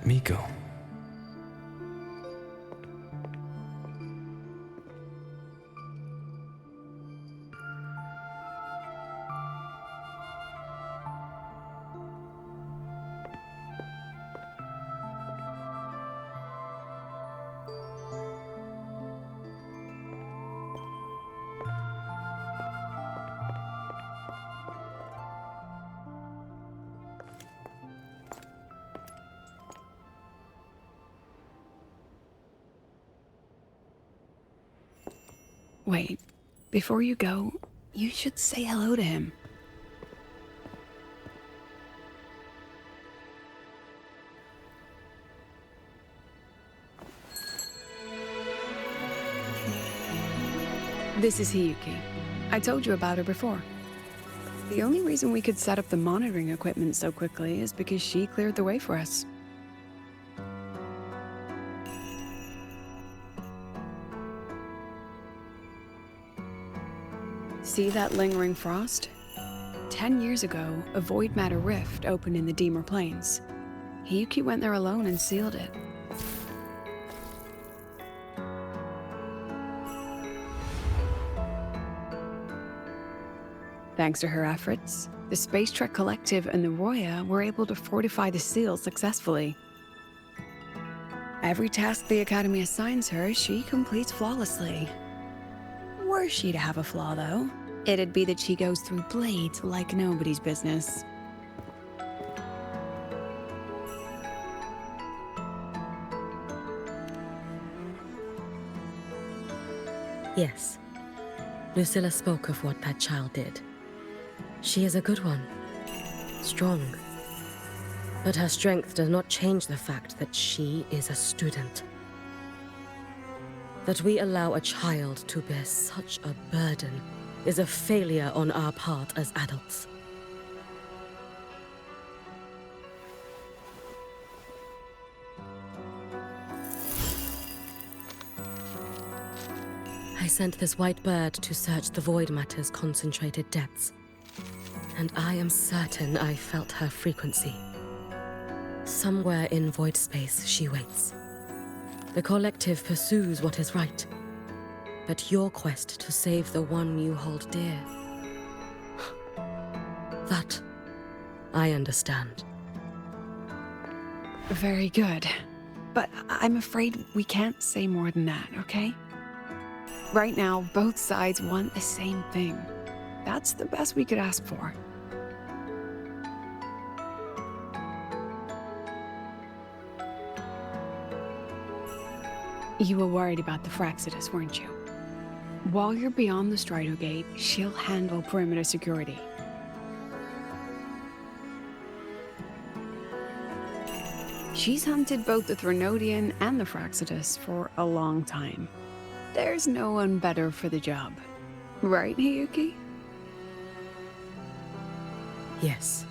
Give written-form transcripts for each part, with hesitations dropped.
Miko. Wait, before you go, you should say hello to him. This is Hiyuki. I told you about her before. The only reason we could set up the monitoring equipment so quickly is because she cleared the way for us. See that lingering frost? 10 years ago, a void matter rift opened in the Deemer Plains. Hiyuki went there alone and sealed it. Thanks to her efforts, the Space Trek Collective and the Roya were able to fortify the seal successfully. Every task the Academy assigns her, she completes flawlessly. Were she to have a flaw, though, it'd be that she goes through blades like nobody's business. Yes. Lucilla spoke of what that child did. She is a good one. Strong. But her strength does not change the fact that she is a student. That we allow a child to bear such a burden is a failure on our part as adults. I sent this white bird to search the void matter's concentrated depths, and I am certain I felt her frequency. Somewhere in void space she waits. The collective pursues what is right, but your quest to save the one you hold dear, that I understand. Very good. But I'm afraid we can't say more than that, okay? Right now, both sides want the same thing. That's the best we could ask for. You were worried about the Fraxidus, weren't you? While you're beyond the Strido Gate, she'll handle perimeter security. She's hunted both the Threnodian and the Fraxidus for a long time. There's no one better for the job. Right, Hiyuki? Yes.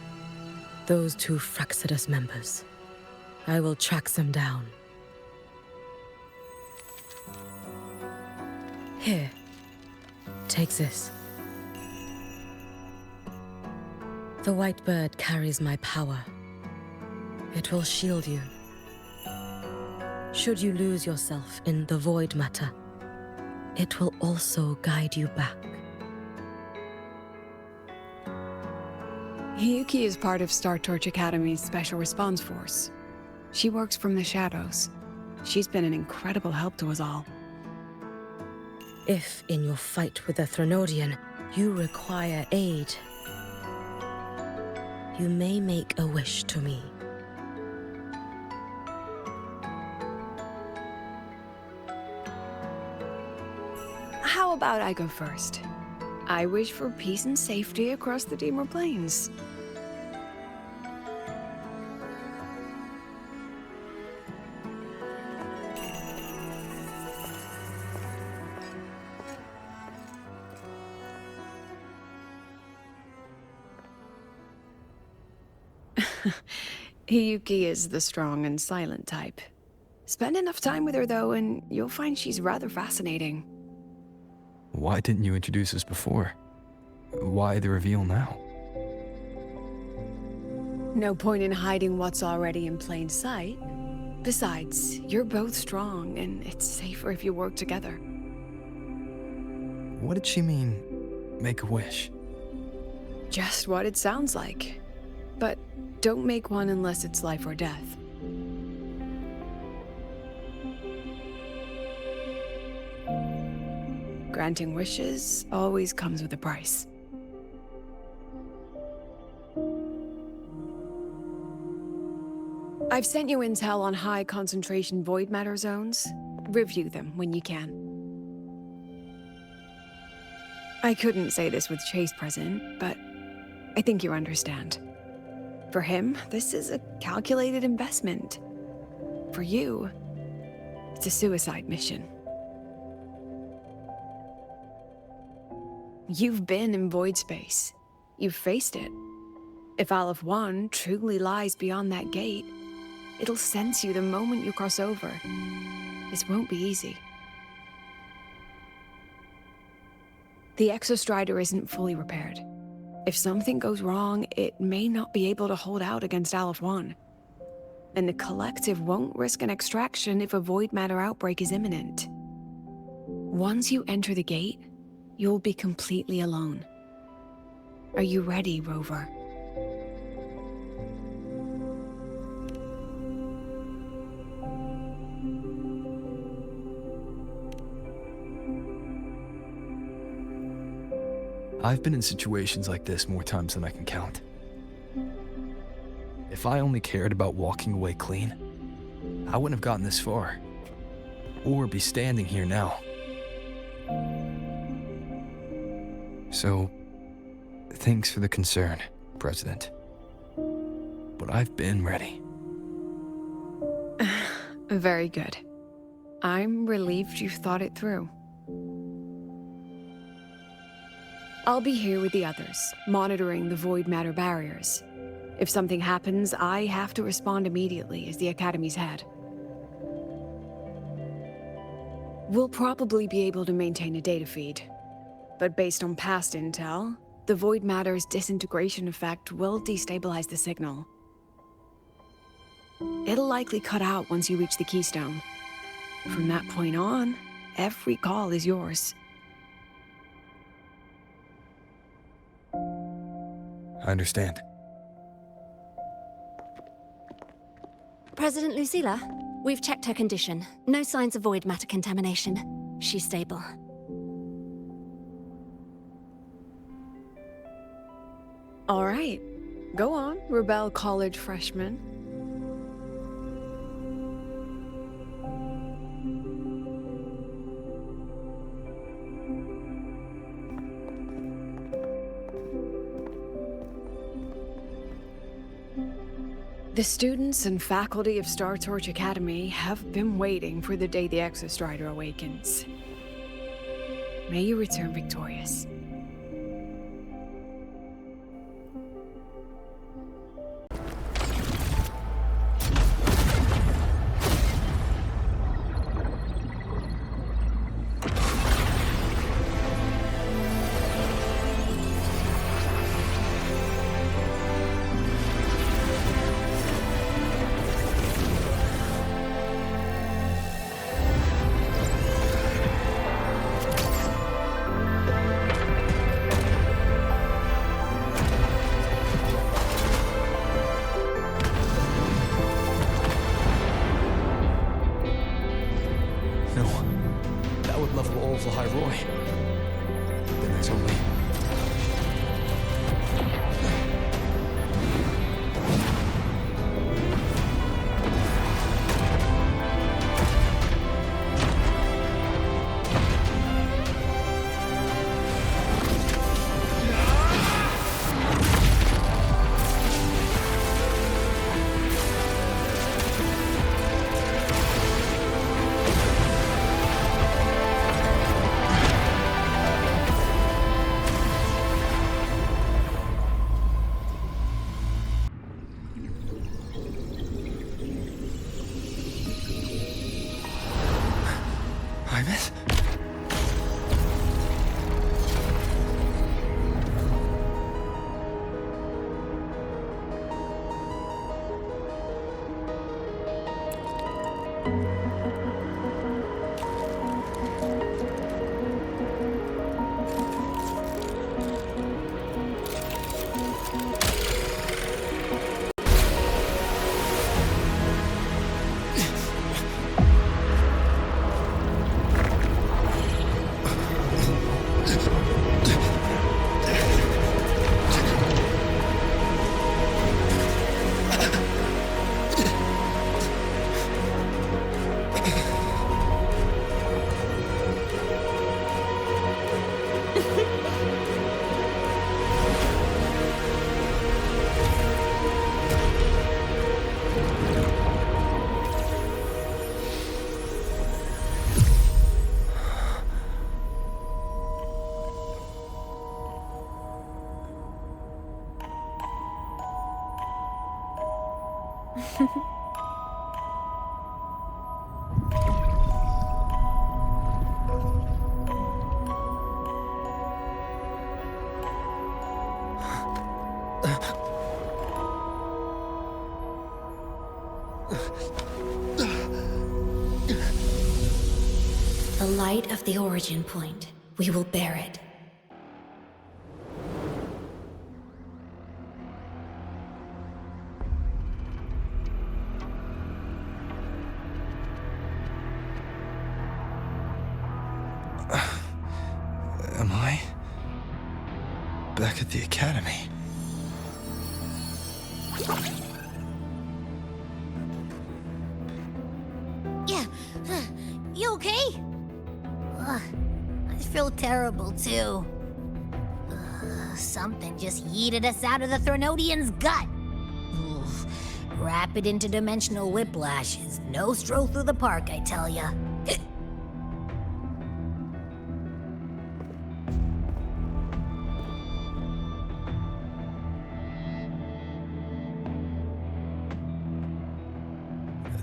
Those two Fraxidus members. I will track them down. Here. Take this. The white bird carries my power. It will shield you. Should you lose yourself in the void matter, it will also guide you back. Hiyuki is part of Star Torch Academy's Special Response Force. She works from the shadows. She's been an incredible help to us all. If, in your fight with the Threnodian, you require aid, you may make a wish to me. How about I go first? I wish for peace and safety across the Deemer Plains. Hiyuki is the strong and silent type. Spend enough time with her, though, and you'll find she's rather fascinating. Why didn't you introduce us before? Why the reveal now? No point in hiding what's already in plain sight. Besides, you're both strong, and it's safer if you work together. What did she mean, make a wish? Just what it sounds like. But don't make one unless it's life or death. Granting wishes always comes with a price. I've sent you intel on high concentration void matter zones. Review them when you can. I couldn't say this with Chase present, but I think you understand. For him, this is a calculated investment. For you, it's a suicide mission. You've been in void space. You've faced it. If Aleph 1 truly lies beyond that gate, it'll sense you the moment you cross over. This won't be easy. The Exostrider isn't fully repaired. If something goes wrong, it may not be able to hold out against Aleph 1. And the Collective won't risk an extraction if a void matter outbreak is imminent. Once you enter the gate, you'll be completely alone. Are you ready, Rover? I've been in situations like this more times than I can count. If I only cared about walking away clean, I wouldn't have gotten this far. Or be standing here now. So, thanks for the concern, President. But I've been ready. Very good. I'm relieved you've thought it through. I'll be here with the others, monitoring the void matter barriers. If something happens, I have to respond immediately as the Academy's head. We'll probably be able to maintain a data feed. But based on past intel, the void matter's disintegration effect will destabilize the signal. It'll likely cut out once you reach the keystone. From that point on, every call is yours. I understand. President Lucilla, we've checked her condition. No signs of void matter contamination. She's stable. All right. Go on, Rebel College freshman. The students and faculty of Star Torch Academy have been waiting for the day the Exostrider awakens. May you return victorious. Level all of Lahai-Roi. Then there's only... Iris? The light of the origin point. We will bear it. Am I back at the academy? Yeah, you okay? I feel terrible too. Something just yeeted us out of the Threnodian's gut. Oof. Rapid interdimensional whiplash is no stroll through the park, I tell ya.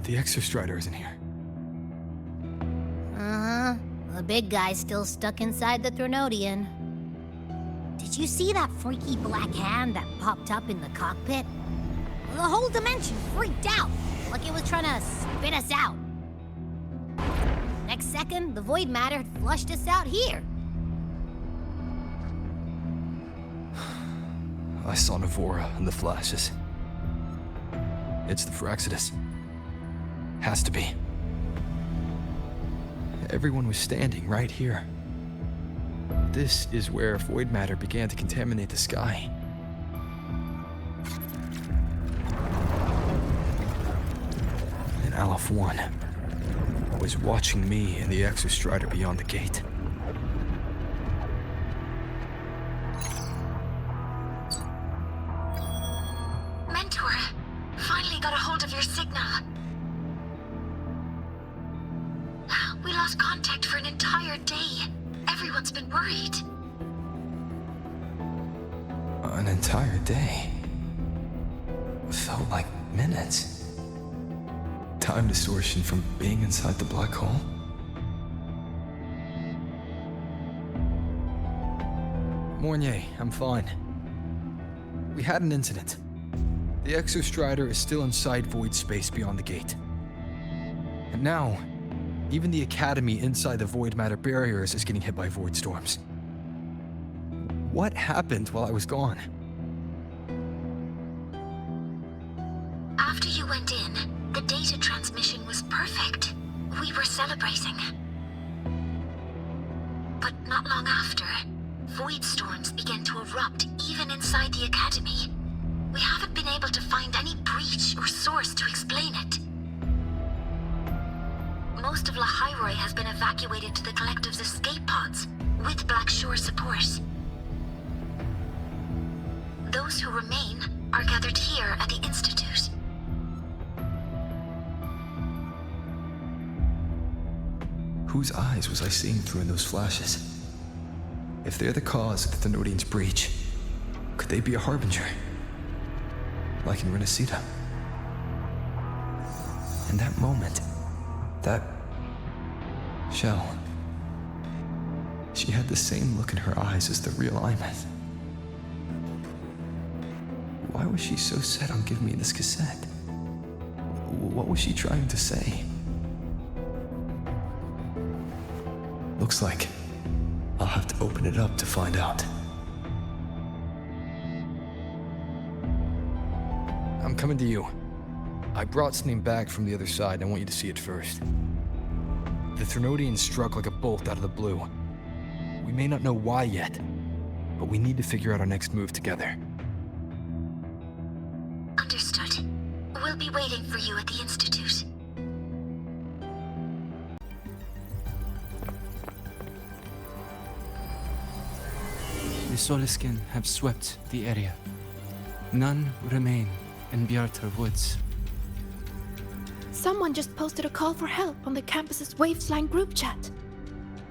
The Exostrider isn't here. Uh-huh. The big guy's still stuck inside the Threnodian. Did you see that freaky black hand that popped up in the cockpit? The whole dimension freaked out, like it was trying to spit us out. Next second, the void matter had flushed us out here. I saw Navora in the flashes. It's the Phraxidus. Has to be. Everyone was standing right here. This is where void matter began to contaminate the sky. And Aleph 1 was watching me and the Exostrider beyond the gate. Mentor, finally got a hold of your signal. We lost contact for an entire day. Everyone's been worried. An entire day? Felt like minutes. Time distortion from being inside the black hole? Mornier, I'm fine. We had an incident. The Exostrider is still inside void space beyond the gate. And now, even the Academy inside the void matter barriers is getting hit by void storms. What happened while I was gone? After you went in, the data transmission was perfect. We were celebrating. But not long after, void storms began to erupt even inside the Academy. We haven't been able to find any breach or source to explain it. Most of Lahai-Roi has been evacuated to the Collective's escape pods, with Black Shore support. Those who remain are gathered here at the Institute. Whose eyes was I seeing through in those flashes? If they're the cause of the Thenodian's breach, could they be a harbinger? Like in Renacita? In that moment, that Shell, she had the same look in her eyes as the real Imeth. Why was she so set on giving me this cassette? What was she trying to say? Looks like I'll have to open it up to find out. I'm coming to you. I brought something back from the other side, and I want you to see it first. The Threnodian struck like a bolt out of the blue. We may not know why yet, but we need to figure out our next move together. Understood. We'll be waiting for you at the Institute. The Soliskin have swept the area. None remain in Bjartar Woods. Someone just posted a call for help on the campus's Wavesline group chat.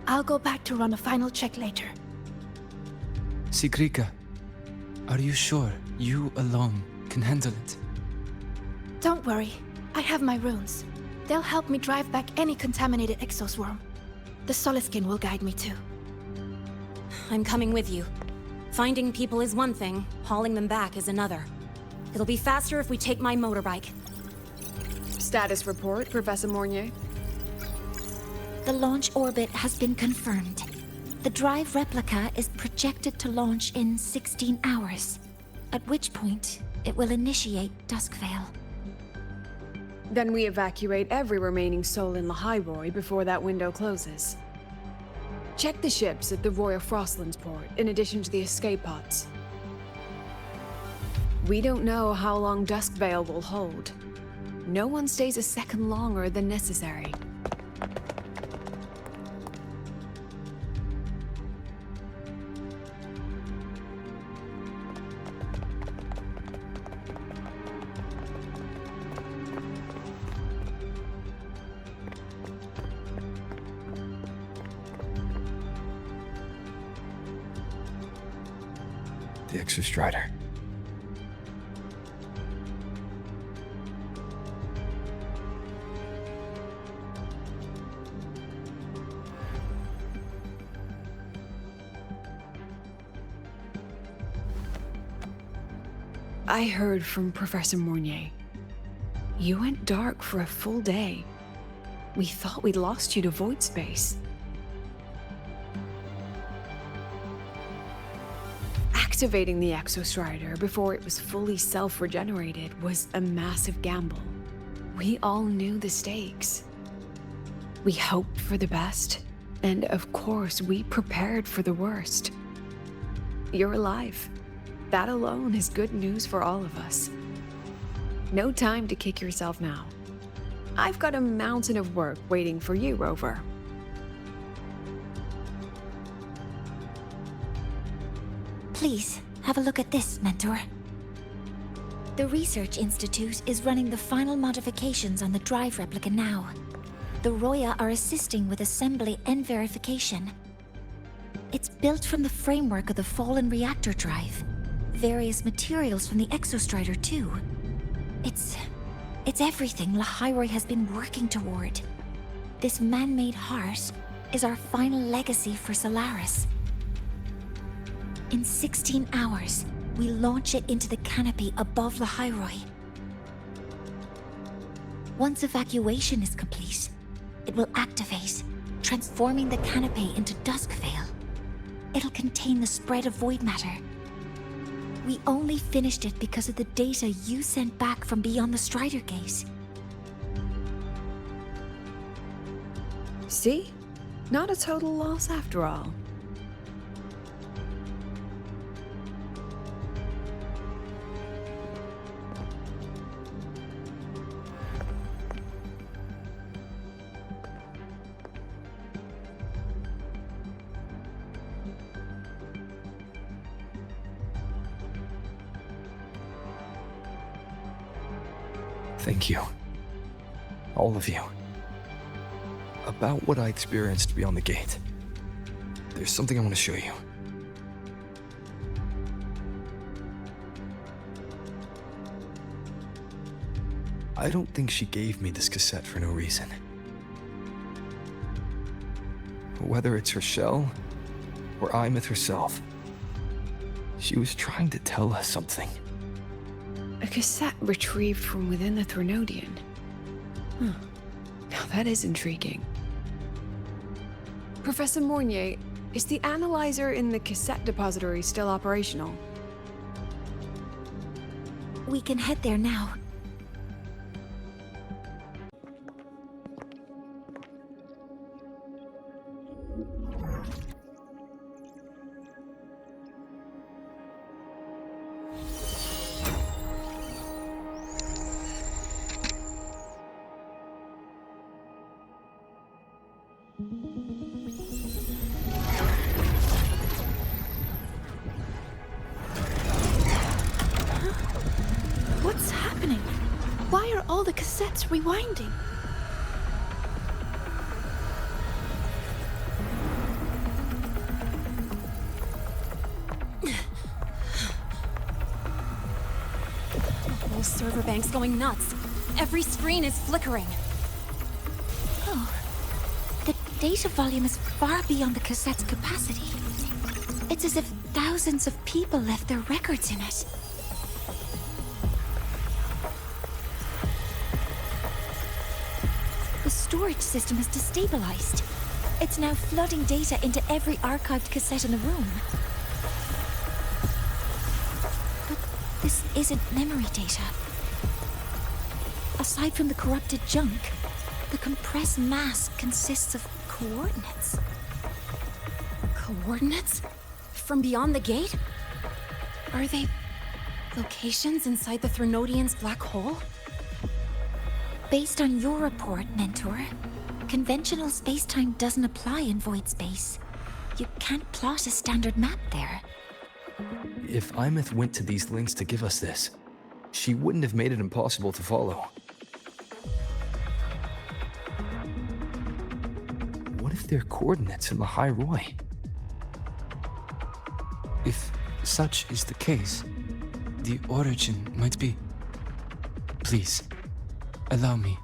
I'll go back to run a final check later. Sigrika, are you sure you alone can handle it? Don't worry, I have my runes. They'll help me drive back any contaminated exoswarm. The Soliskin will guide me too. I'm coming with you. Finding people is one thing, hauling them back is another. It'll be faster if we take my motorbike. Status report, Professor Mornier. The launch orbit has been confirmed. The drive replica is projected to launch in 16 hours, at which point it will initiate Duskvale. Then we evacuate every remaining soul in Lahai-Roi before that window closes. Check the ships at the Royal Frostlands port, in addition to the escape pods. We don't know how long Duskvale will hold. No one stays a second longer than necessary. The Exostrider. I heard from Professor Mornier. You went dark for a full day. We thought we'd lost you to void space. Activating the Exostrider before it was fully self-regenerated was a massive gamble. We all knew the stakes. We hoped for the best, and of course we prepared for the worst. You're alive. That alone is good news for all of us. No time to kick yourself now. I've got a mountain of work waiting for you, Rover. Please, have a look at this, Mentor. The Research Institute is running the final modifications on the drive replica now. The Roya are assisting with assembly and verification. It's built from the framework of the fallen reactor drive. Various materials from the Exostrider, too. It's everything Lahai-Roi has been working toward. This man-made heart is our final legacy for Solaris. In 16 hours, we launch it into the canopy above Lahai-Roi. Once evacuation is complete, it will activate, transforming the canopy into Duskvale. It'll contain the spread of void matter. We only finished it because of the data you sent back from beyond the Strider Gate. See? Not a total loss after all. Thank you. All of you. About what I experienced beyond the gate. There's something I want to show you. I don't think she gave me this cassette for no reason. Whether it's her shell, or Imeth herself, she was trying to tell us something. A cassette retrieved from within the Threnodian. Now that is intriguing. Professor Mornier, is the analyzer in the cassette depository still operational? We can head there now. What's happening? Why are all the cassettes rewinding? The whole server bank's going nuts. Every screen is flickering. Oh. The data volume is far beyond the cassette's capacity. It's as if thousands of people left their records in it. The storage system is destabilized. It's now flooding data into every archived cassette in the room. But this isn't memory data. Aside from the corrupted junk, the compressed mass consists of coordinates. Coordinates? From beyond the gate? Are they locations inside the Threnodian's black hole? Based on your report, Mentor, conventional space-time doesn't apply in void space. You can't plot a standard map there. If Imeth went to these links to give us this, she wouldn't have made it impossible to follow. What if they're coordinates in Lahai-Roi? If such is the case, the origin might be... Please, allow me.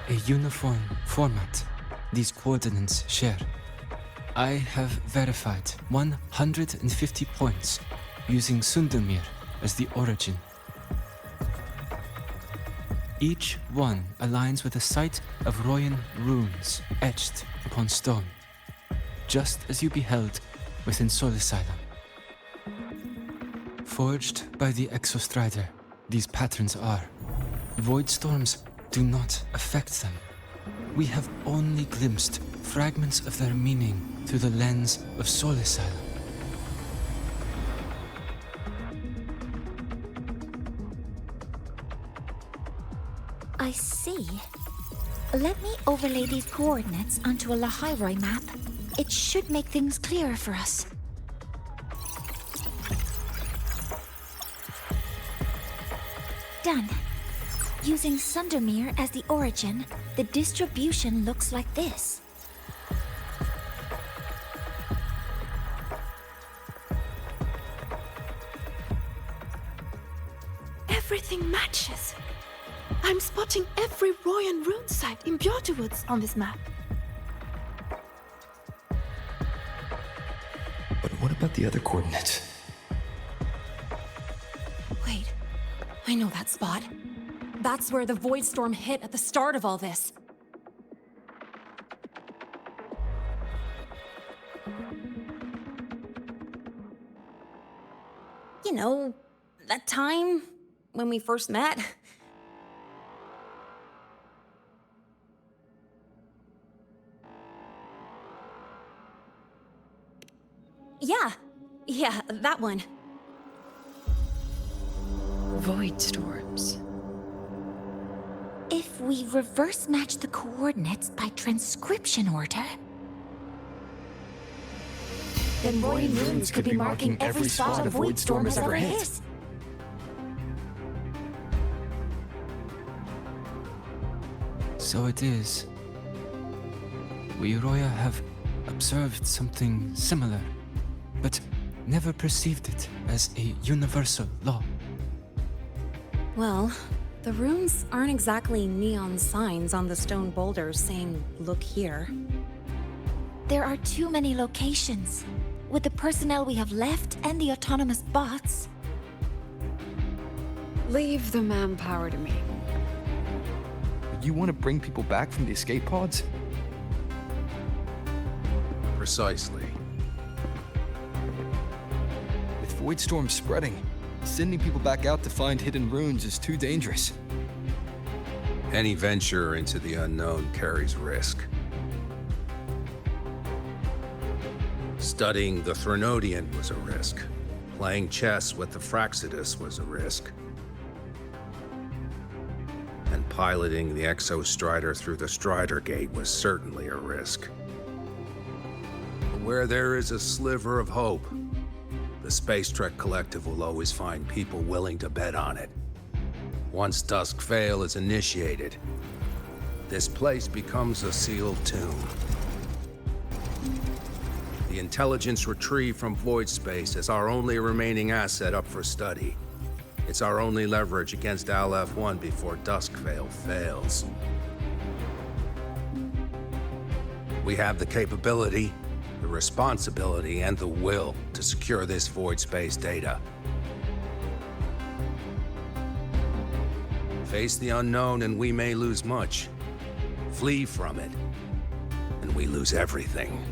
A uniform format these coordinates share. I have verified 150 points using Sundelmir as the origin. Each one aligns with a site of Royan runes etched upon stone, just as you beheld within Solisylum. Forged by the Exostrider, these patterns are. Void storms do not affect them. We have only glimpsed fragments of their meaning through the lens of Solisylum. I see. Let me overlay these coordinates onto a Lahai-Roi map. It should make things clearer for us. Done. Using Sundermere as the origin, the distribution looks like this. Everything matches. I'm spotting every Royan rune site in Bjorterwoods on this map. But what about the other coordinates? Wait, I know that spot. That's where the void storm hit at the start of all this. You know, that time when we first met. Yeah, that one. Void storms. If we reverse match the coordinates by transcription order, then Royan runes could be marking every spot a void storm has ever hit. So it is. We Roya have observed something similar, but never perceived it as a universal law. Well, the runes aren't exactly neon signs on the stone boulders saying, "Look here." there are too many locations. with the personnel we have left and the autonomous bots... Leave the manpower to me. You want to bring people back from the escape pods? Precisely. With Void Storm spreading, sending people back out to find hidden runes is too dangerous. Any venture into the unknown carries risk. Studying the Threnodian was a risk. Playing chess with the Fraxidus was a risk. And piloting the Exostrider through the Strider Gate was certainly a risk. But where there is a sliver of hope, the Space Trek Collective will always find people willing to bet on it. Once Dusk Vale is initiated, this place becomes a sealed tomb. The intelligence retrieved from void space is our only remaining asset up for study. It's our only leverage against Aleph-1 before Dusk Vale fails. We have the capability, the responsibility, and the will to secure this void space data. Face the unknown and we may lose much. Flee from it, and we lose everything.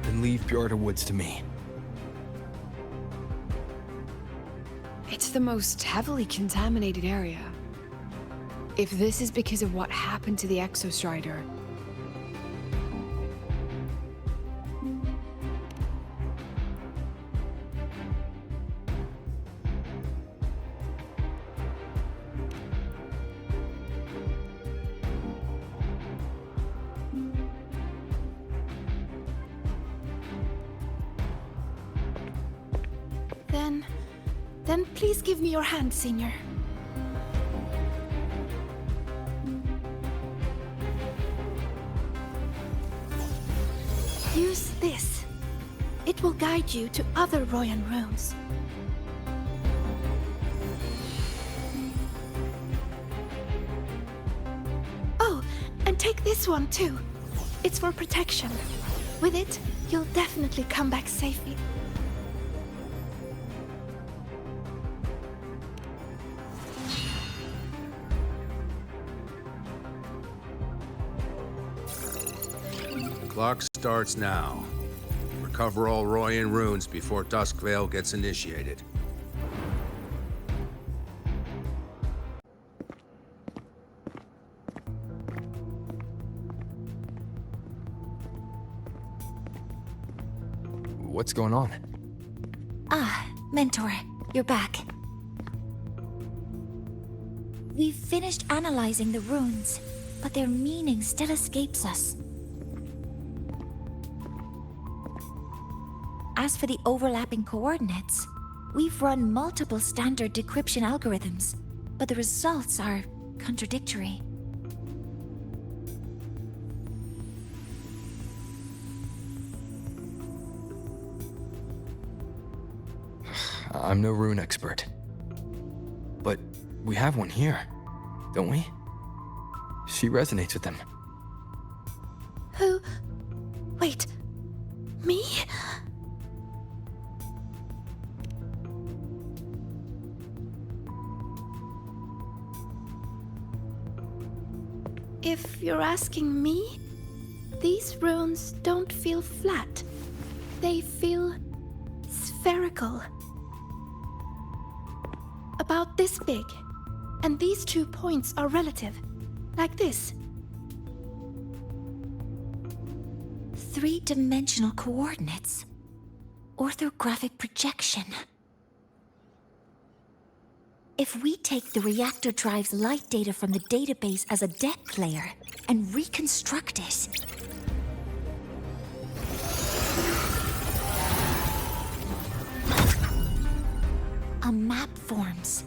Then leave Bjarda Woods to me. It's the most heavily contaminated area. If this is because of what happened to the Exostrider... Then please give me your hand, Senior. Use this. It will guide you to other Royan runes. Oh, and take this one too. It's for protection. With it, you'll definitely come back safely. Clock starts now. Recover all Royan runes before Dusk Vale gets initiated. What's going on? Ah, Mentor, you're back. We've finished analyzing the runes, but their meaning still escapes us. As for the overlapping coordinates, we've run multiple standard decryption algorithms, but the results are contradictory. I'm no rune expert. But we have one here, don't we? She resonates with them. Who? Wait. Me? If you're asking me, these runes don't feel flat. They feel spherical. About this big. And these 2 points are relative. Like this. 3-dimensional coordinates. Orthographic projection. If we take the reactor drive's light data from the database as a deck layer and reconstruct it... a map forms.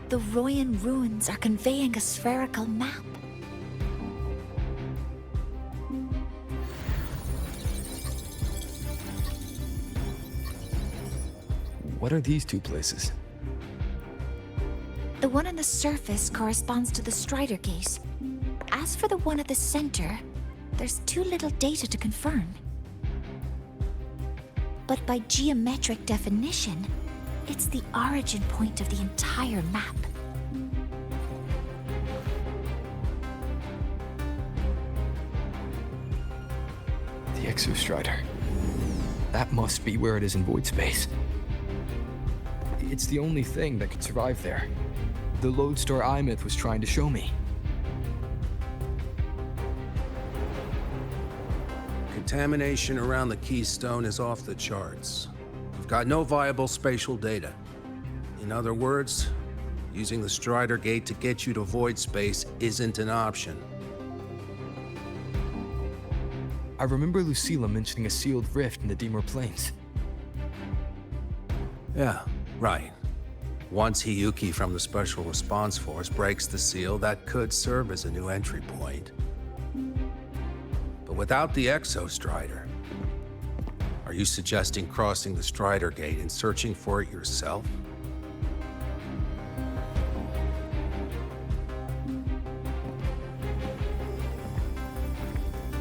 The Royan runes are conveying a spherical map. What are these 2 places? The one on the surface corresponds to the Strider Gate. As for the one at the center, there's too little data to confirm. But by geometric definition, it's the origin point of the entire map. The Exostrider. That must be where it is in void space. It's the only thing that could survive there. The lodestar Imyth was trying to show me. Contamination around the keystone is off the charts. You've got no viable spatial data. In other words, using the Strider Gate to get you to void space isn't an option. I remember Lucilla mentioning a sealed rift in the Dimor Plains. Yeah, right. Once Hiyuki from the Special Response Force breaks the seal, that could serve as a new entry point. But without the Exostrider, are you suggesting crossing the Strider Gate and searching for it yourself?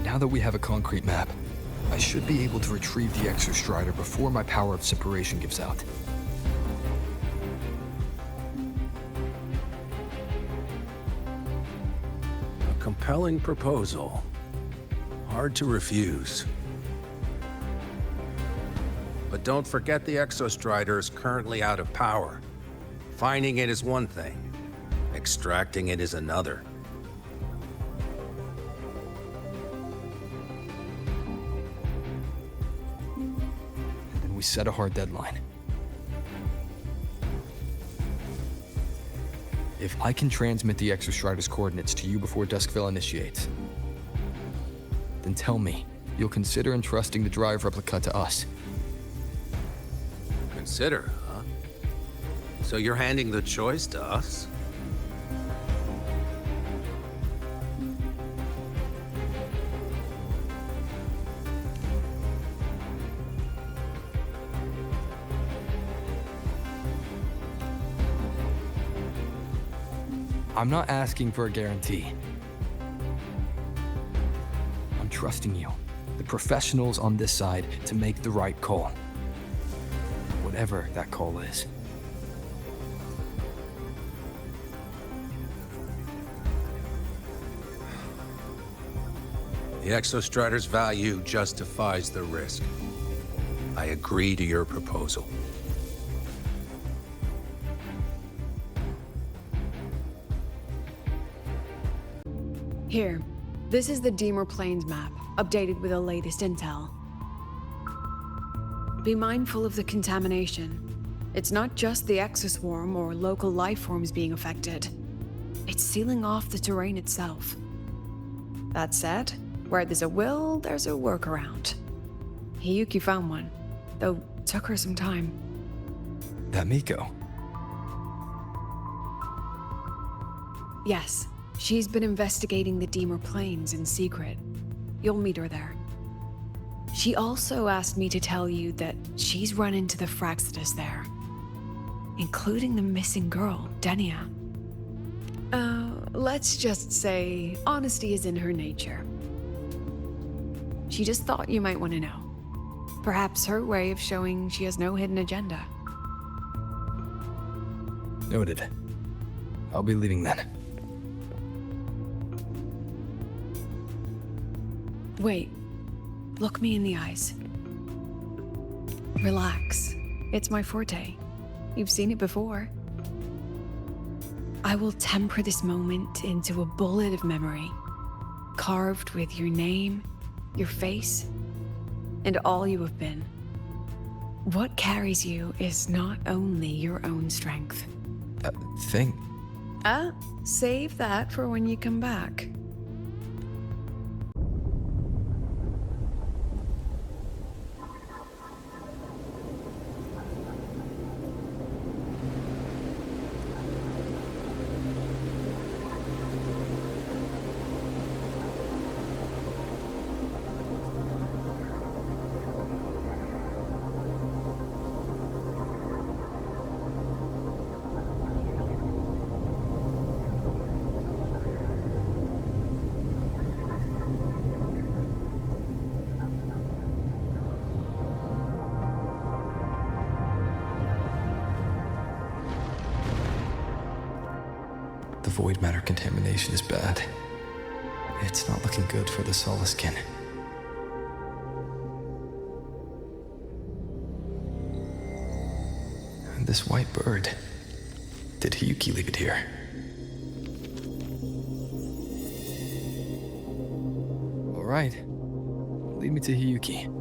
Now that we have a concrete map, I should be able to retrieve the Exostrider before my power of separation gives out. A compelling proposal. Hard to refuse. But don't forget the Exostrider is currently out of power. Finding it is one thing. Extracting it is another. We set a hard deadline. If I can transmit the Exostrider's coordinates to you before Duskville initiates, then tell me you'll consider entrusting the drive replica to us. Consider, huh? So you're handing the choice to us? I'm not asking for a guarantee. I'm trusting you, the professionals on this side, to make the right call. Whatever that call is. The Exostrider's value justifies the risk. I agree to your proposal. Here, this is the Dimor Plains map, updated with the latest intel. Be mindful of the contamination. It's not just the exoswarm or local life forms being affected. It's sealing off the terrain itself. That said, where there's a will, there's a workaround. Hiyuki found one, though it took her some time. That Miko. Yes, she's been investigating the Dimor Plains in secret. You'll meet her there. She also asked me to tell you that she's run into the Fraxidus there, including the missing girl, Denia. Let's just say honesty is in her nature. She just thought you might want to know. Perhaps her way of showing she has no hidden agenda. Noted. I'll be leaving then. Wait. Look me in the eyes. Relax. It's my forte. You've seen it before. I will temper this moment into a bullet of memory, carved with your name, your face, and all you have been. What carries you is not only your own strength. Thing? Save that for when you come back. void matter contamination is bad. It's not looking good for the Solaskin. And this white bird. Did Hiyuki leave it here? All right. Lead me to Hiyuki.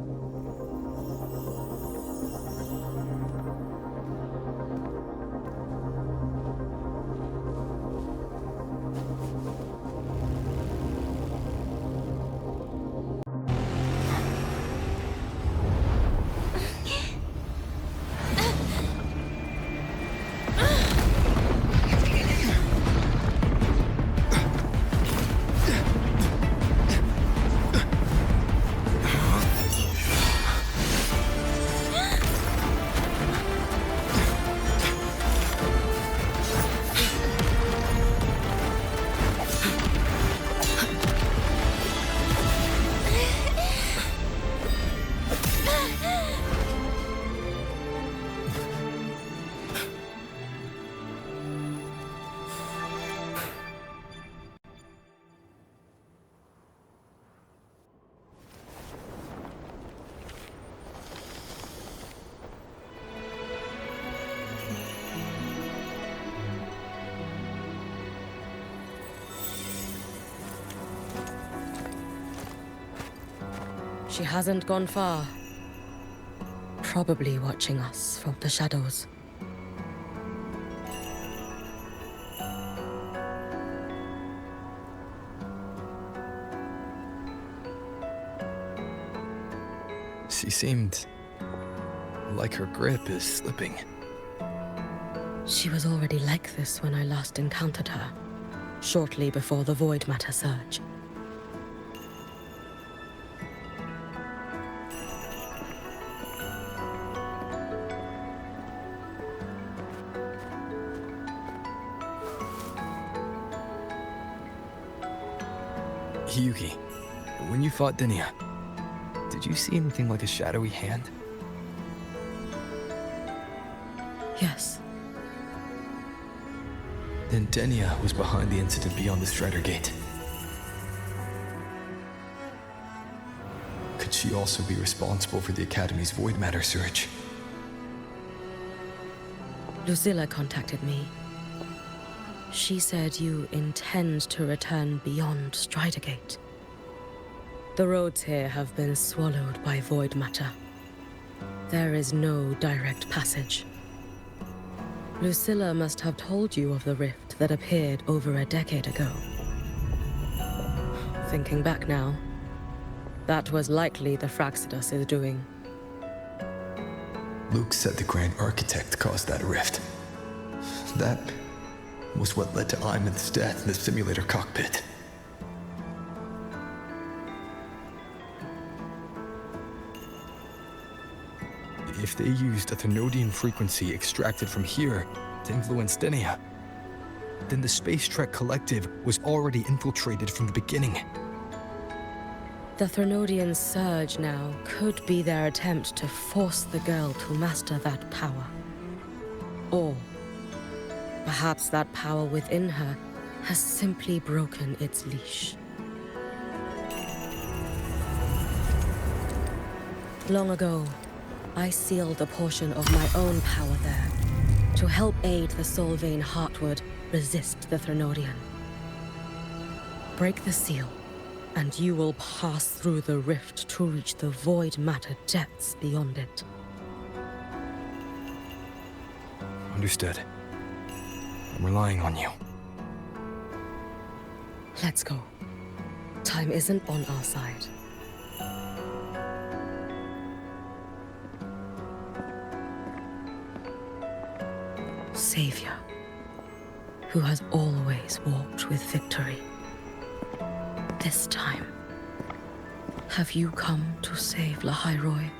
She hasn't gone far. Probably watching us from the shadows. She seemed like her grip is slipping. She was already like this when I last encountered her, shortly before the void matter surge. Hiyuki, when you fought Denia, did you see anything like a shadowy hand? Yes. Then Denia was behind the incident beyond the Strider Gate. Could she also be responsible for the Academy's void matter surge? Lucilla contacted me. She said you intend to return beyond Strider Gate. The roads here have been swallowed by void matter. There is no direct passage. Lucilla must have told you of the rift that appeared over a decade ago. Thinking back now, that was likely the Fraxidus' doing. Luke said the Grand Architect caused that rift. That was what led to Imeth's death in the simulator cockpit. If they used a Thenodian frequency extracted from here to influence Denia, then the Space Trek Collective was already infiltrated from the beginning. The Thenodian surge now could be their attempt to force the girl to master that power. Or perhaps that power within her has simply broken its leash. Long ago, I sealed a portion of my own power there to help aid the Solvane Heartwood resist the Thenodian. Break the seal, and you will pass through the rift to reach the void matter depths beyond it. Understood. I'm relying on you. Let's go. Time isn't on our side. Savior, who has always walked with victory. This time, have you come to save Lahai-Roi?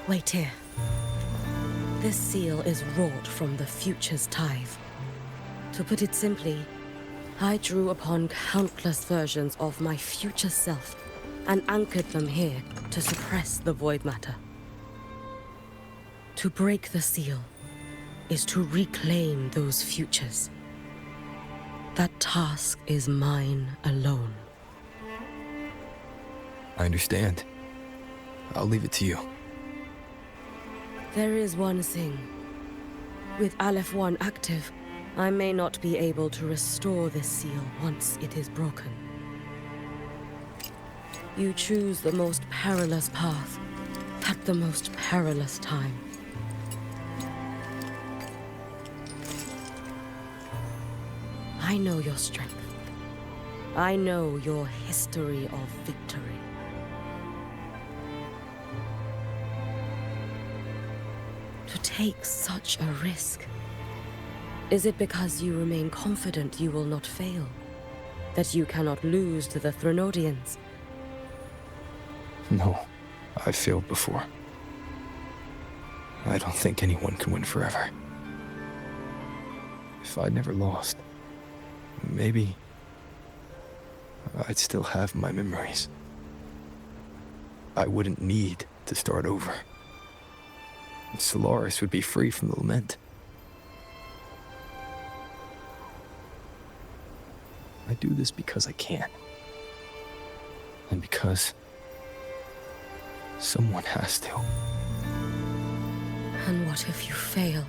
Wait here. This seal is wrought from the future's tithe. To put it simply, I drew upon countless versions of my future self and anchored them here to suppress the void matter. To break the seal is to reclaim those futures. That task is mine alone. I understand. I'll leave it to you. There is one thing. With Aleph 1 active, I may not be able to restore this seal once it is broken. You choose the most perilous path at the most perilous time. I know your strength. I know your history of victory. To take such a risk, is it because you remain confident you will not fail? That you cannot lose to the Threnodians? No, I've failed before. I don't think anyone can win forever. If I'd never lost, maybe I'd still have my memories. I wouldn't need to start over. Solaris would be free from the lament. I do this because I can. And because someone has to. And what if you fail?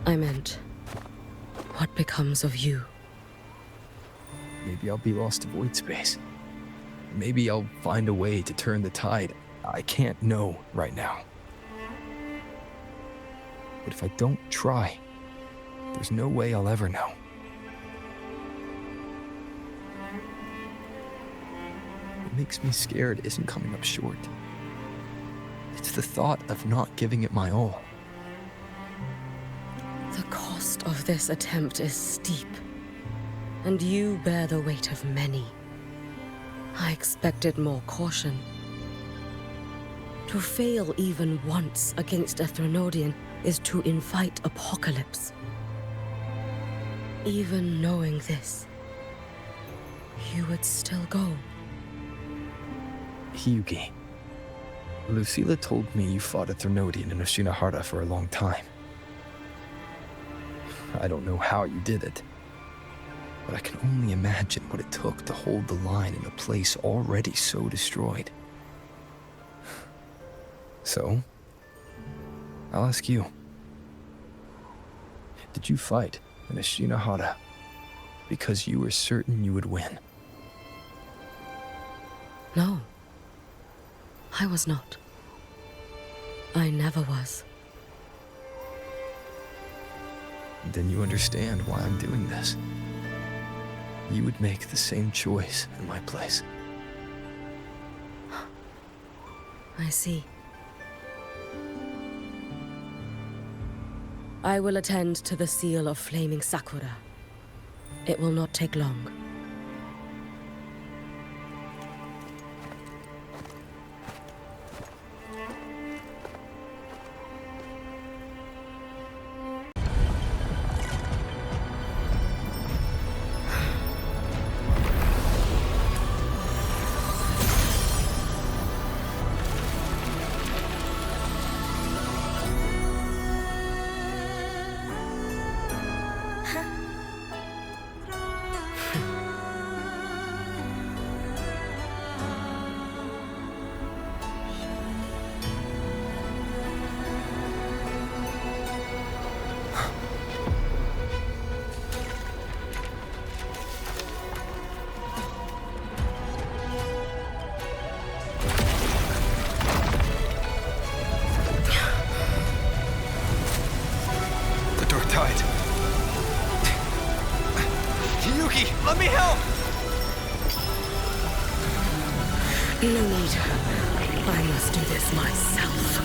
I meant, what becomes of you? Maybe I'll be lost to void space. Maybe I'll find a way to turn the tide. I can't know right now. But if I don't try, there's no way I'll ever know. What makes me scared isn't coming up short. It's the thought of not giving it my all. The cost of this attempt is steep, and you bear the weight of many. I expected more caution. To fail even once against a Threnodian is to invite apocalypse. Even knowing this, you would still go. Hyugi. Lucilla told me you fought a Threnodian in Ashina for a long time. I don't know how you did it, but I can only imagine what it took to hold the line in a place already so destroyed. So, I'll ask you. Did you fight in Ashina because you were certain you would win? No. I was not. I never was. Then you understand why I'm doing this. You would make the same choice in my place. I see. I will attend to the seal of Flaming Sakura. It will not take long. Let me help! No need. I must do this myself.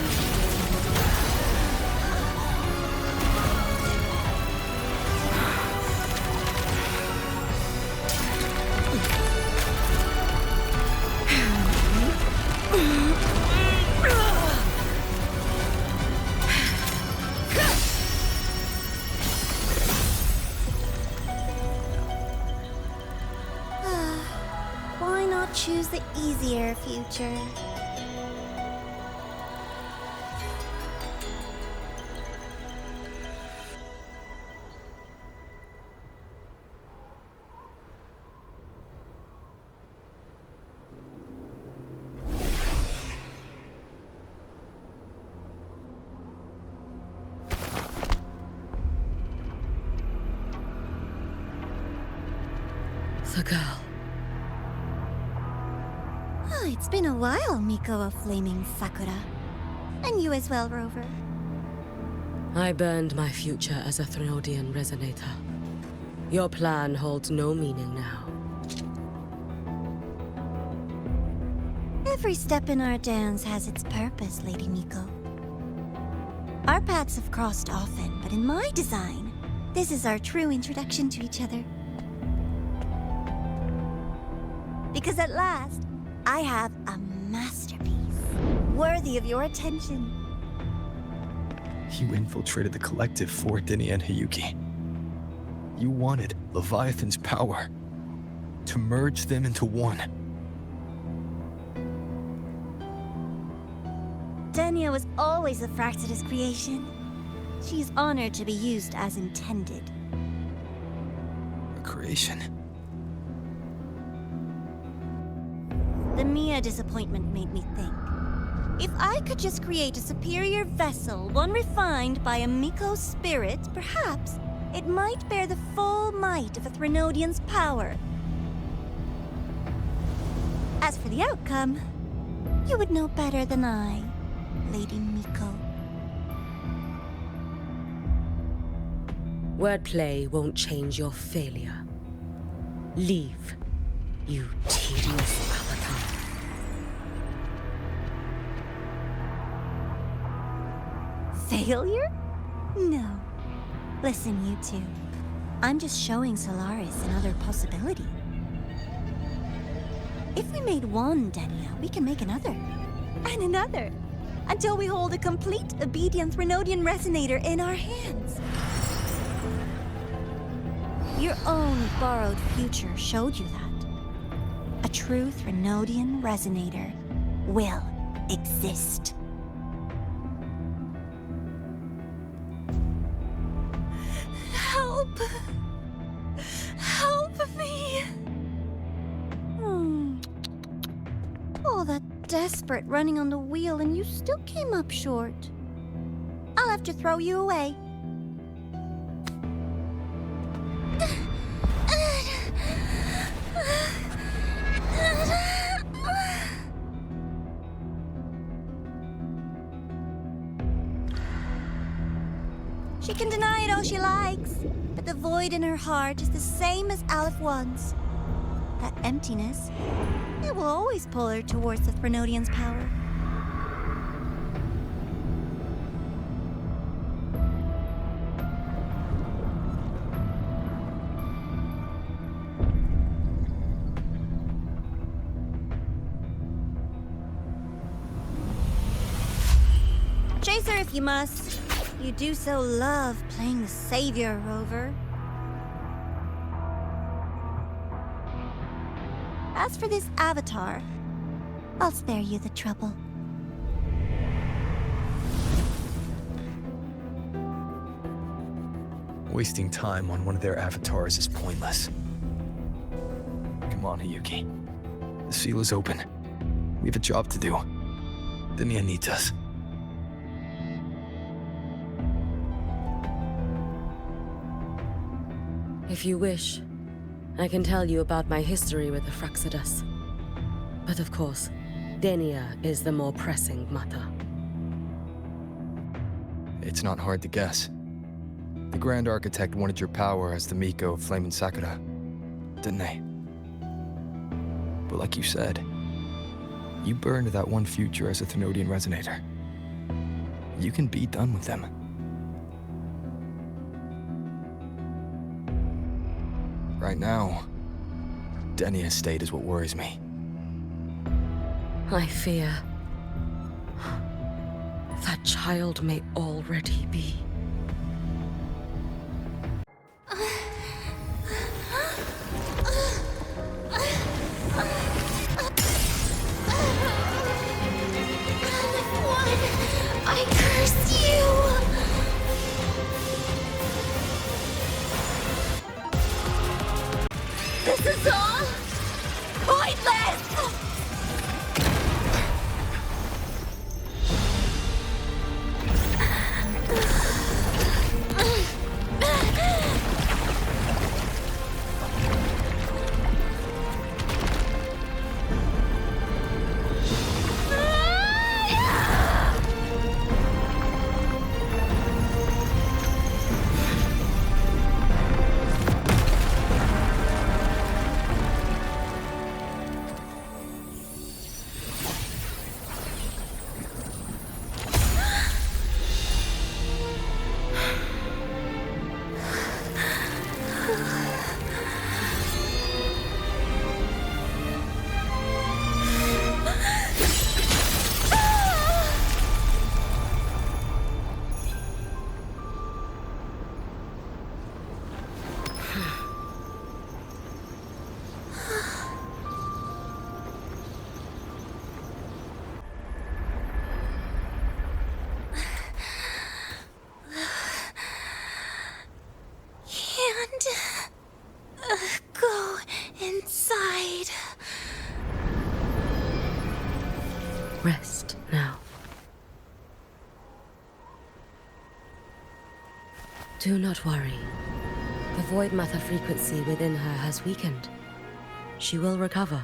the easier future. The girl. Oh, it's been a while, Miko of Flaming Sakura. And you as well, Rover. I burned my future as a Threnodian resonator. Your plan holds no meaning now. Every step in our dance has its purpose, Lady Miko. Our paths have crossed often, but in my design, this is our true introduction to each other. Because at last, I have a masterpiece, worthy of your attention. You infiltrated the collective for Denia and Hiyuki. You wanted Leviathan's power to merge them into one. Denia was always a Fraxidus creation. She is honored to be used as intended. A creation. The Mia disappointment made me think. If I could just create a superior vessel, one refined by a Miko spirit, perhaps it might bear the full might of a Threnodian's power. As for the outcome, you would know better than I, Lady Miko. Wordplay won't change your failure. Leave, you tedious avatar. Failure? No. Listen, you two. I'm just showing Solaris another possibility. If we made one Denia, we can make another. And another. Until we hold a complete obedient Threnodian resonator in our hands. Your own borrowed future showed you that. A true Threnodian resonator will exist. Help! Help me! All that desperate running on the wheel and you still came up short. I'll have to throw you away. She can deny it all she likes, but the void in her heart is the same as Aleph One's. That emptiness, it will always pull her towards the Threnodian's power. Chase her if you must. You do so love playing the savior, Rover. As for this avatar, I'll spare you the trouble. Wasting time on one of their avatars is pointless. Come on, Hiyuki. The seal is open. We have a job to do. Denia needs us. If you wish, I can tell you about my history with the Fraxidus. But of course, Denia is the more pressing matter. It's not hard to guess. The Grand Architect wanted your power as the Miko of Flaming Sakura, didn't they? But like you said, you burned that one future as a Threnodian resonator. You can be done with them. Right now, Denia's state is what worries me. I fear that child may already be. Rest now. Do not worry. The void matter frequency within her has weakened. She will recover.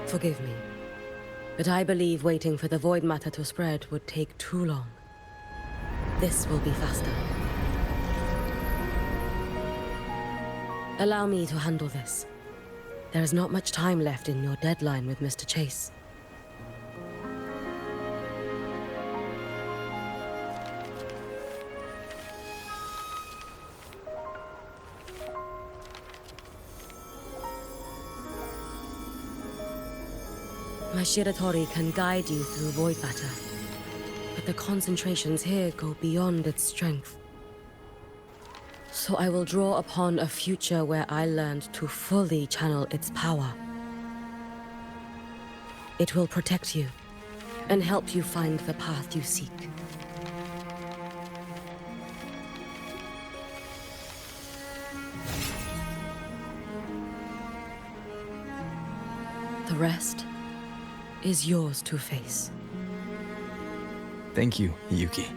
Forgive me, but I believe waiting for the void matter to spread would take too long. This will be faster. Allow me to handle this. There is not much time left in your deadline with Mr. Chase. My Shiratori can guide you through void matter, but the concentrations here go beyond its strength. So I will draw upon a future where I learned to fully channel its power. It will protect you and help you find the path you seek. The rest is yours to face. Thank you, Yuki.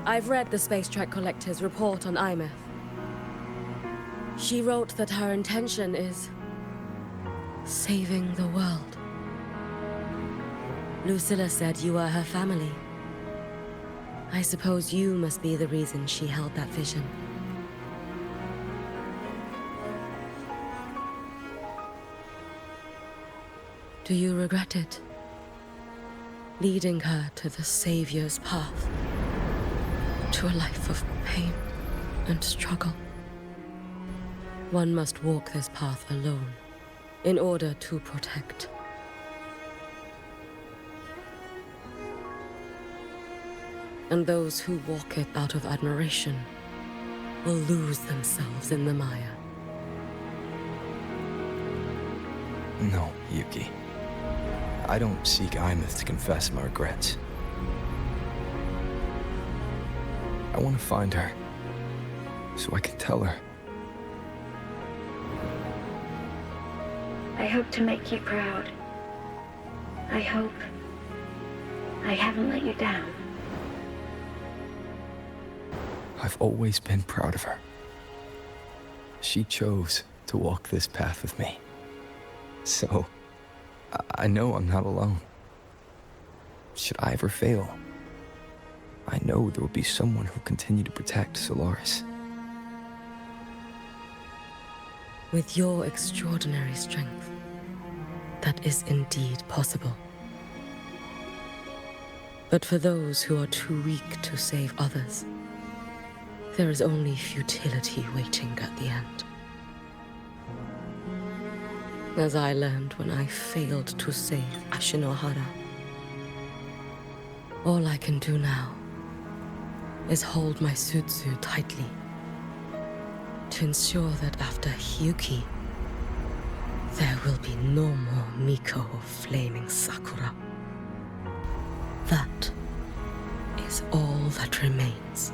I've read the Space Trek Collector's report on Imeth. She wrote that her intention is saving the world. Lucilla said you are her family. I suppose you must be the reason she held that vision. Do you regret it? Leading her to the Savior's path? To a life of pain and struggle? One must walk this path alone in order to protect. And those who walk it out of admiration will lose themselves in the Maya. No, Yuki. I don't seek Imeth to confess my regrets. I want to find her, so I can tell her. I hope to make you proud. I hope I haven't let you down. I've always been proud of her. She chose to walk this path with me. So, I know I'm not alone. Should I ever fail, I know there will be someone who'll continue to protect Solaris. With your extraordinary strength, that is indeed possible. But for those who are too weak to save others, there is only futility waiting at the end. As I learned when I failed to save Ashinohara. All I can do now is hold my Sutsu tightly to ensure that after Hyuki, there will be no more Miko of flaming Sakura. That is all that remains.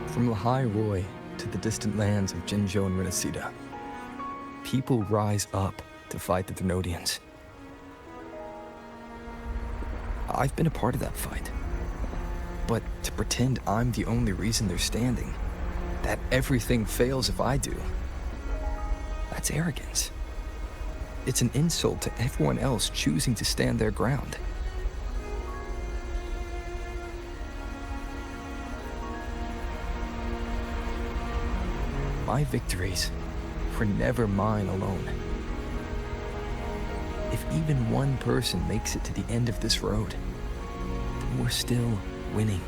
From Lahai-Roi to the distant lands of Jinzhou and Rinasida, people rise up to fight the Thermodians. I've been a part of that fight. But to pretend I'm the only reason they're standing, that everything fails if I do, that's arrogance. It's an insult to everyone else choosing to stand their ground. My victories were never mine alone. If even one person makes it to the end of this road, then we're still winning.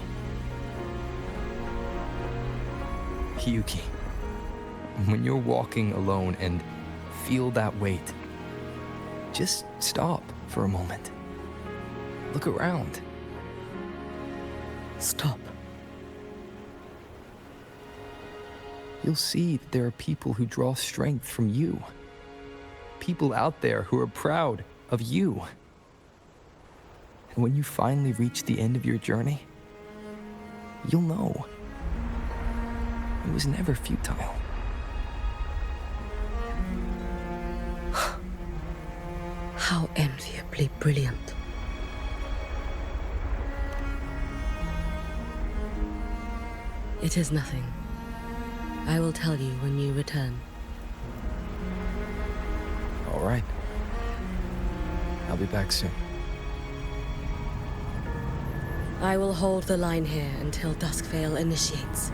Hyuki, when you're walking alone and feel that weight, just stop for a moment. Look around. Stop. You'll see that there are people who draw strength from you. people out there who are proud of you. And when you finally reach the end of your journey, you'll know it was never futile. How enviably brilliant. It is nothing. I will tell you when you return. All right. I'll be back soon. I will hold the line here until Duskvale initiates.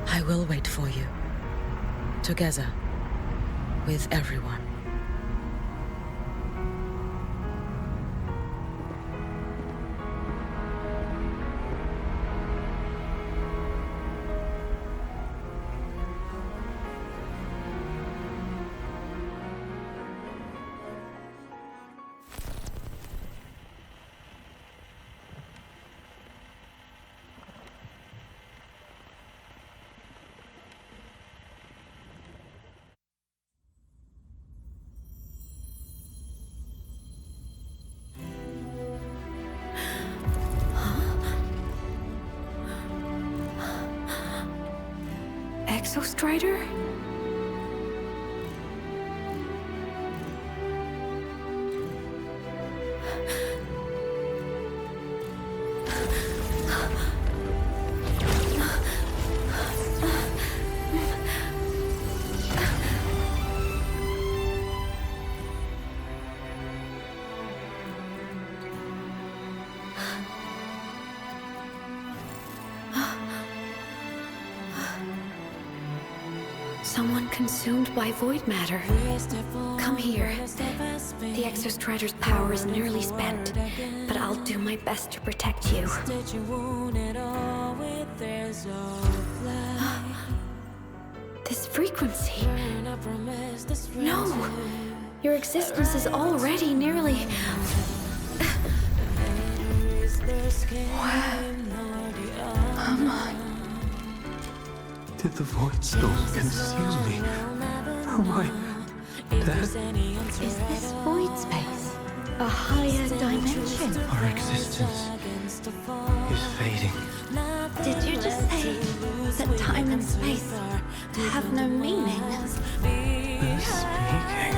I will wait for you. Together. With everyone. Exostrider? Someone consumed by void matter. Come here. The Exostrider's power is nearly spent, but I'll do my best to protect you. This frequency. No! Your existence is already nearly... Where am I? Did the Void Storm consume me? Am I dead? Is this void space a higher dimension? Our existence is fading. Did you just say that time and space have no meaning? Who's speaking?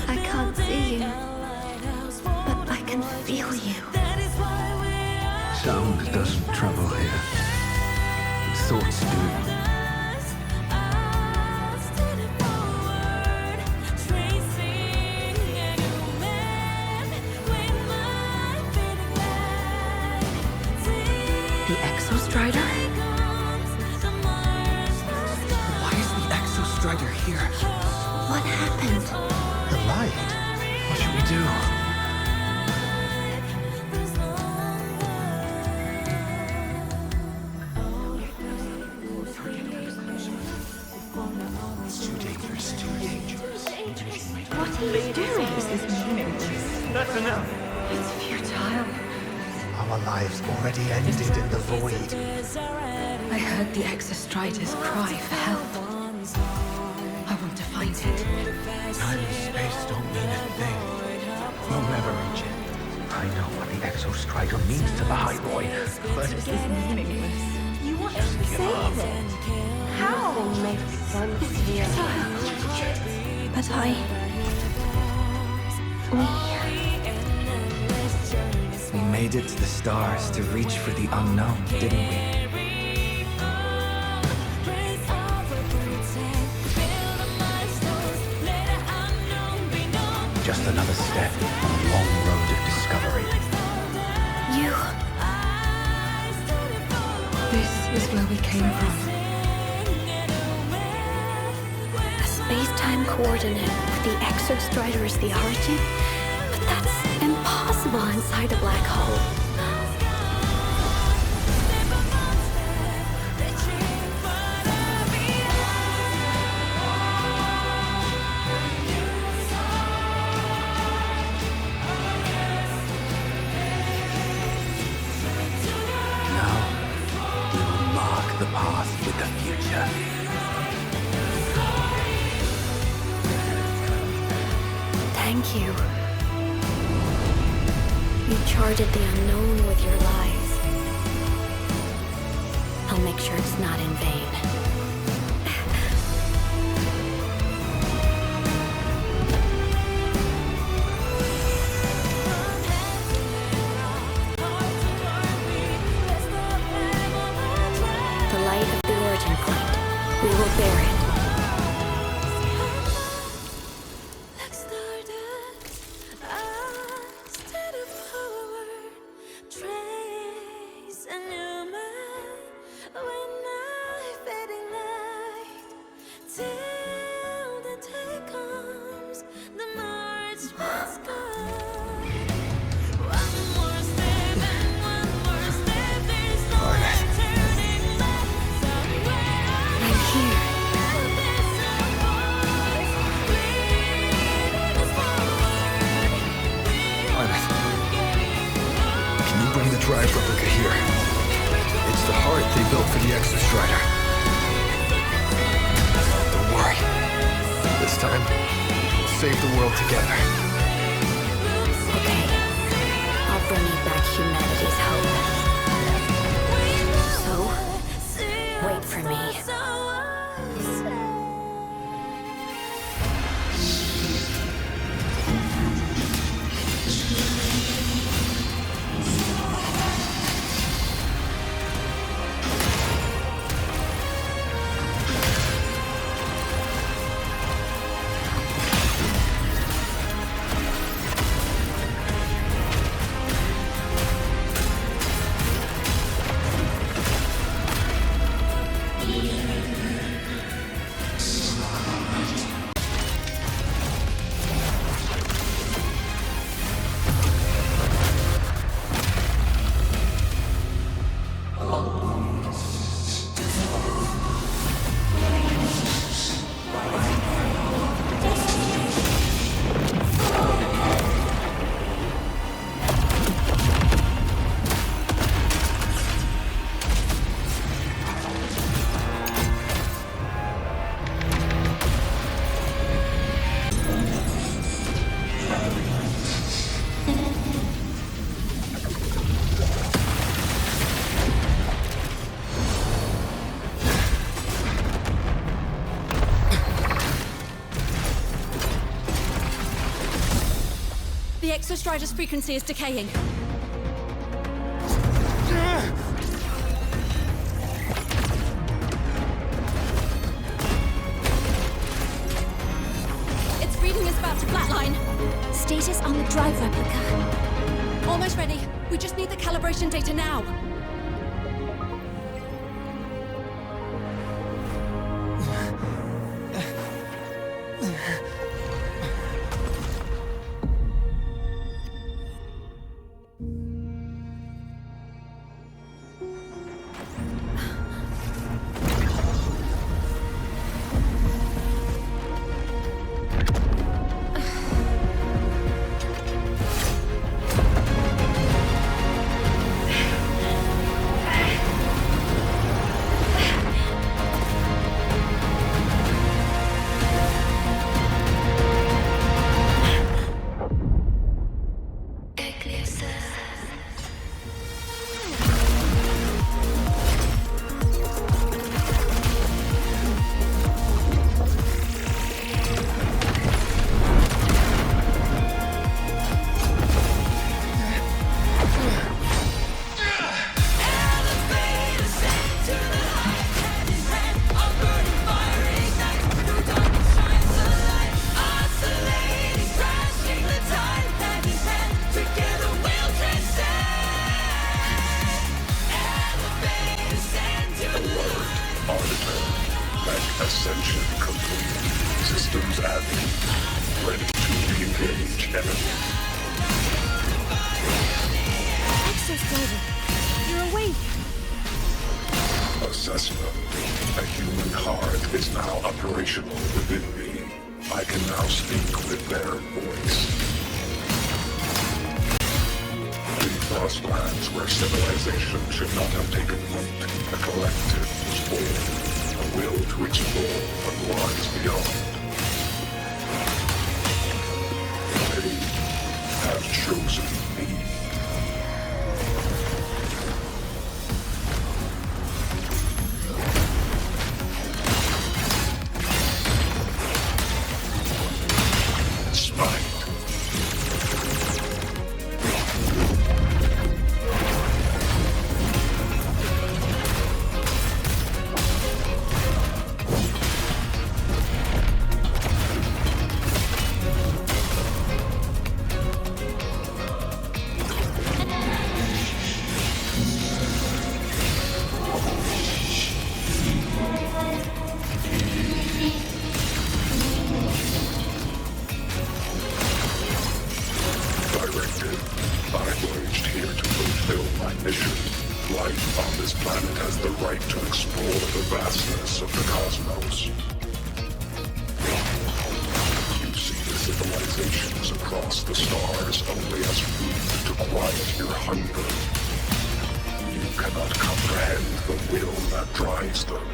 I can't see you, but I can feel you. Sound doesn't travel here. Thoughts do. The Exostrider? Why is the Exostrider here? What happened? The light. What should we do? What are you doing? This is meaningless. That's enough. It's futile. Our lives already ended in the void. I heard the Exostrider's cry for help. I want to find it. Time and space don't mean a thing. We'll never reach it. I know what the Exostrider means to the Lahai-Roi, but this is meaningless. You want to save it? How? It's futile. But We made it to the stars to reach for the unknown, didn't we? Just another step on a long road of discovery. You. This is where we came from. A space-time coordinate with the Exostrider as the origin? But that's impossible inside a black hole. The path with the future. Thank you. You charted the unknown with your lies. I'll make sure it's not in vain. The light of the origin point. We will bear it. Drive replica here. It's the heart they built for the Exostrider. Don't worry. This time, we'll save the world together. Okay. I'll bring you back humanity's hope. So, wait for me. The Exostrider's frequency is decaying. Its reading is about to flatline. Status on the drive replica. Almost ready. We just need the calibration data now. Ascension complete. Systems active. Ready to re-engage enemy. Exostrider, you're awake. Assessment. A human heart is now operational within me. I can now speak with their voice. In frostlands where civilization should not have taken root, a collective was born. A will to explore what lies beyond. to explore the vastness of the cosmos. You see the civilizations across the stars only as food to quiet your hunger. You cannot comprehend the will that drives them.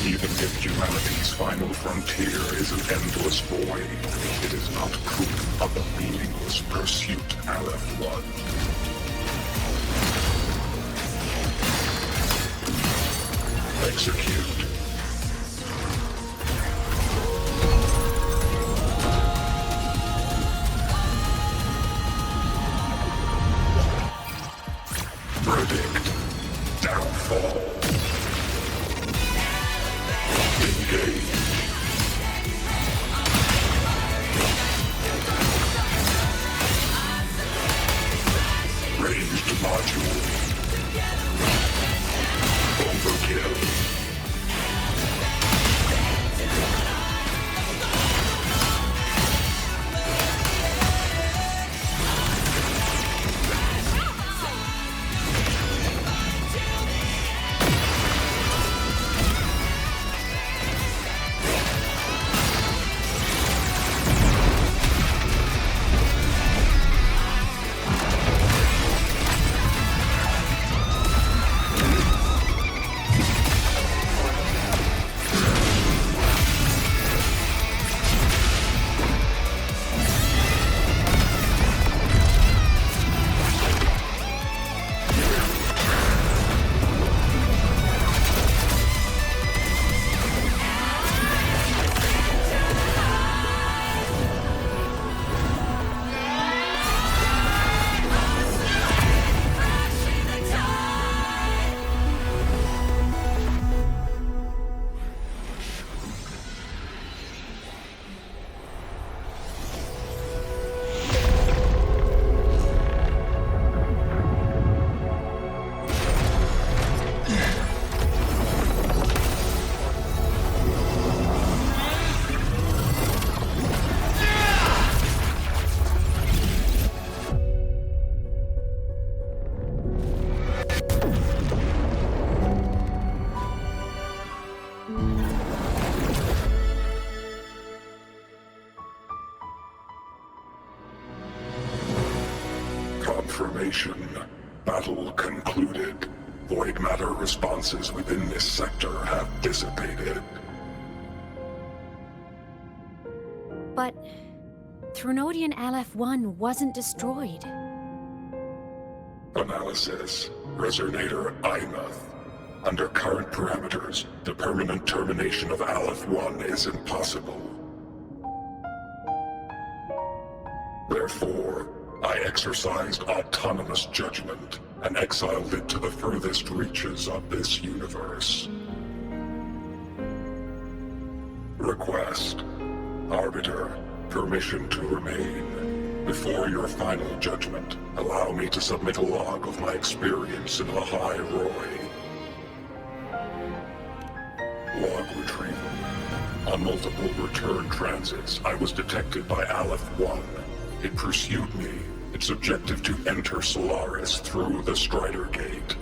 Even if humanity's final frontier is an endless void, it is not proof of a meaningless pursuit, Aleph-1. Execute. Predict. Downfall. Engage. Ranged module. Overkill. Confirmation. Battle concluded. Void matter responses within this sector have dissipated. But Threnodian Aleph-1 wasn't destroyed. Analysis. Resonator Imuth. Under current parameters, the permanent termination of Aleph-1 is impossible. Therefore, I exercised autonomous judgment and exiled it to the furthest reaches of this universe. Request. Arbiter, permission to remain. Before your final judgment, allow me to submit a log of my experience in Lahai-Roi. Log retrieval. On multiple return transits, I was detected by Aleph-1. It pursued me, its objective to enter Solaris through the Strider Gate.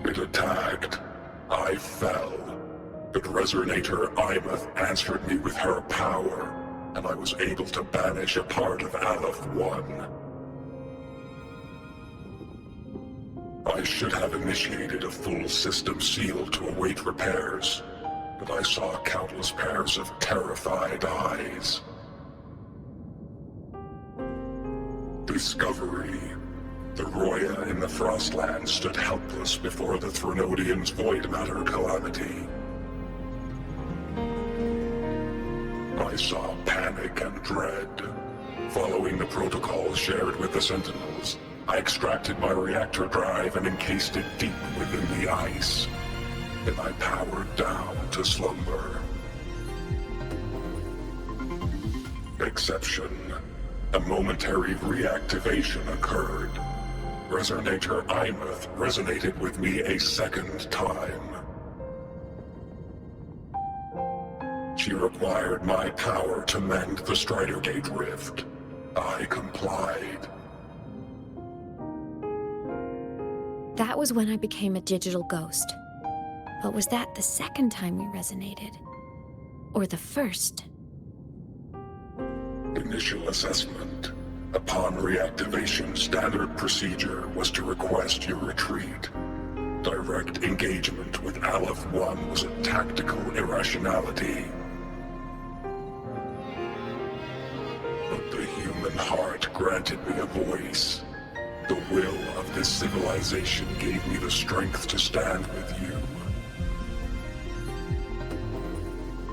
It attacked. I fell. But Resonator Imuth answered me with her power, and I was able to banish a part of Aleph-1. I should have initiated a full system seal to await repairs, but I saw countless pairs of terrified eyes. Discovery. The Roya in the Frostland stood helpless before the Threnodians' void matter calamity. I saw panic and dread. Following the protocols shared with the Sentinels, I extracted my reactor drive and encased it deep within the ice. Then I powered down to slumber. Exception. A momentary reactivation occurred. Resonator Imeth resonated with me a second time. She required my power to mend the Strider Gate rift. I complied. That was when I became a digital ghost. But was that the second time we resonated? Or the first? Initial assessment. Upon reactivation, standard procedure was to request your retreat. Direct engagement with Aleph 1 was a tactical irrationality. But the human heart granted me a voice. The will of this civilization gave me the strength to stand with you.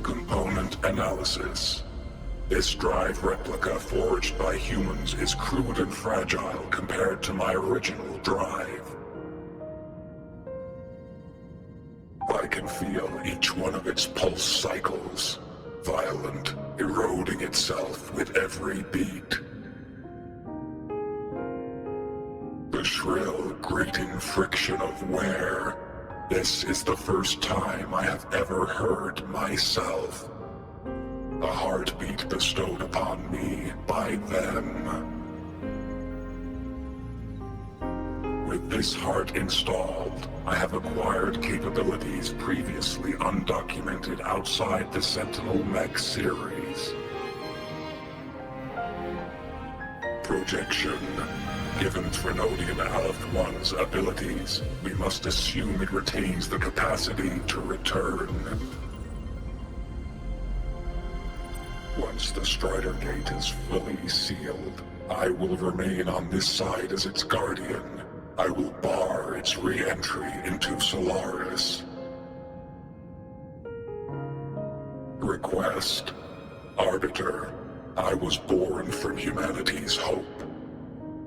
Component analysis. This drive replica forged by humans is crude and fragile compared to my original drive. I can feel each one of its pulse cycles, violent, eroding itself with every beat. The shrill, grating friction of wear. This is the first time I have ever heard myself. A heartbeat bestowed upon me by them. With this heart installed, I have acquired capabilities previously undocumented outside the Sentinel Mech series. Projection. Given Trinodian Aleph 1's abilities, we must assume it retains the capacity to return. Once the Strider Gate is fully sealed, I will remain on this side as its guardian. I will bar its re-entry into Solaris. Request. Arbiter, I was born from humanity's hope.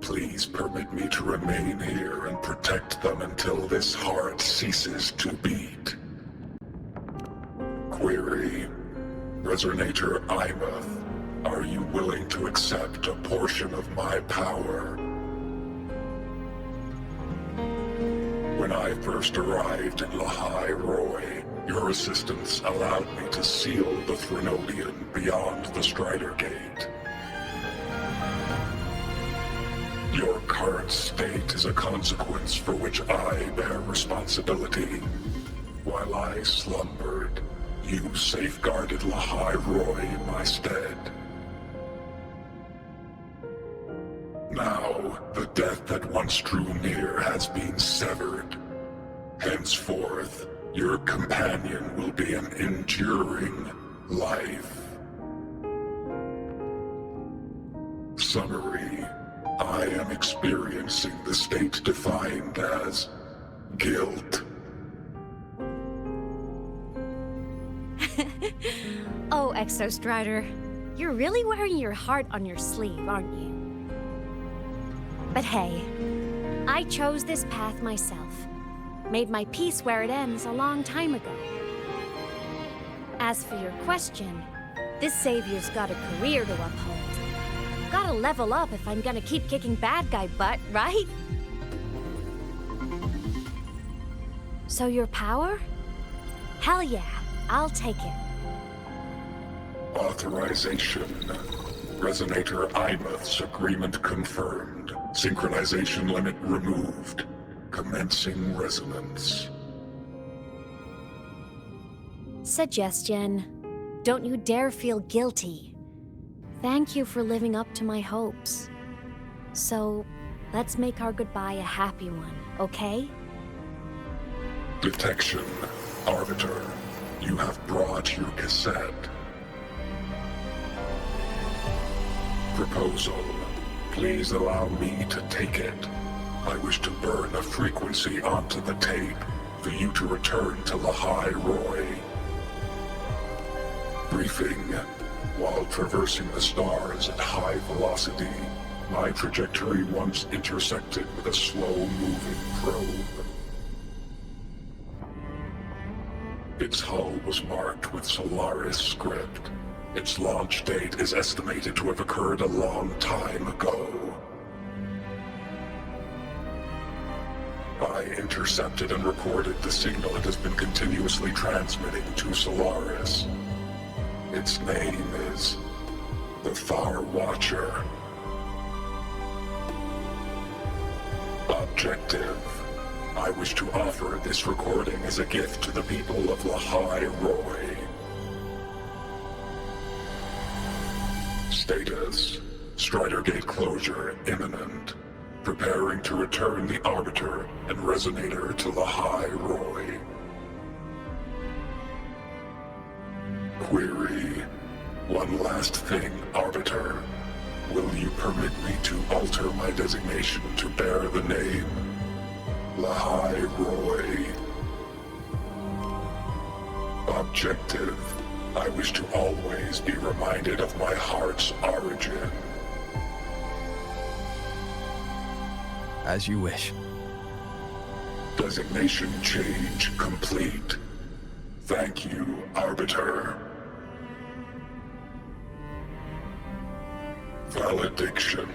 Please permit me to remain here and protect them until this heart ceases to beat. Query. Resonator Imeth, are you willing to accept a portion of my power? When I first arrived in Lahai-Roi, your assistance allowed me to seal the Trinodian beyond the Strider Gate. Your current state is a consequence for which I bear responsibility. While I slumbered, you safeguarded Lahai-Roi in my stead. Now, the death that once drew near has been severed. Henceforth, your companion will be an enduring life. Summary. I am experiencing the state defined as guilt. Oh, Exostrider, you're really wearing your heart on your sleeve, aren't you? But hey, I chose this path myself. Made my peace where it ends a long time ago. As for your question, this savior's got a career to uphold. Gotta level up if I'm gonna keep kicking bad guy butt, right? So your power? Hell yeah, I'll take it. Authorization. Resonator Imeth's agreement confirmed. Synchronization limit removed. Commencing resonance. Suggestion. Don't you dare feel guilty. Thank you for living up to my hopes. So, let's make our goodbye a happy one, okay? Detection. Arbiter, you have brought your cassette. Proposal. Please allow me to take it. I wish to burn a frequency onto the tape for you to return to Lahai-Roi. Briefing. While traversing the stars at high velocity, my trajectory once intersected with a slow-moving probe. Its hull was marked with Solaris script. Its launch date is estimated to have occurred a long time ago. intercepted and recorded the signal it has been continuously transmitting to Solaris. Its name is the Far Watcher. Objective: I wish to offer this recording as a gift to the people of Lahai-Roi. Status: Strider Gate closure imminent. Preparing to return the Arbiter and Resonator to Lahai-Roi. Query: one last thing, Arbiter. Will you permit me to alter my designation to bear the name Lahai-Roi? Objective: I wish to always be reminded of my heart's origin. As you wish. Designation change complete. Thank you, Arbiter. Valediction.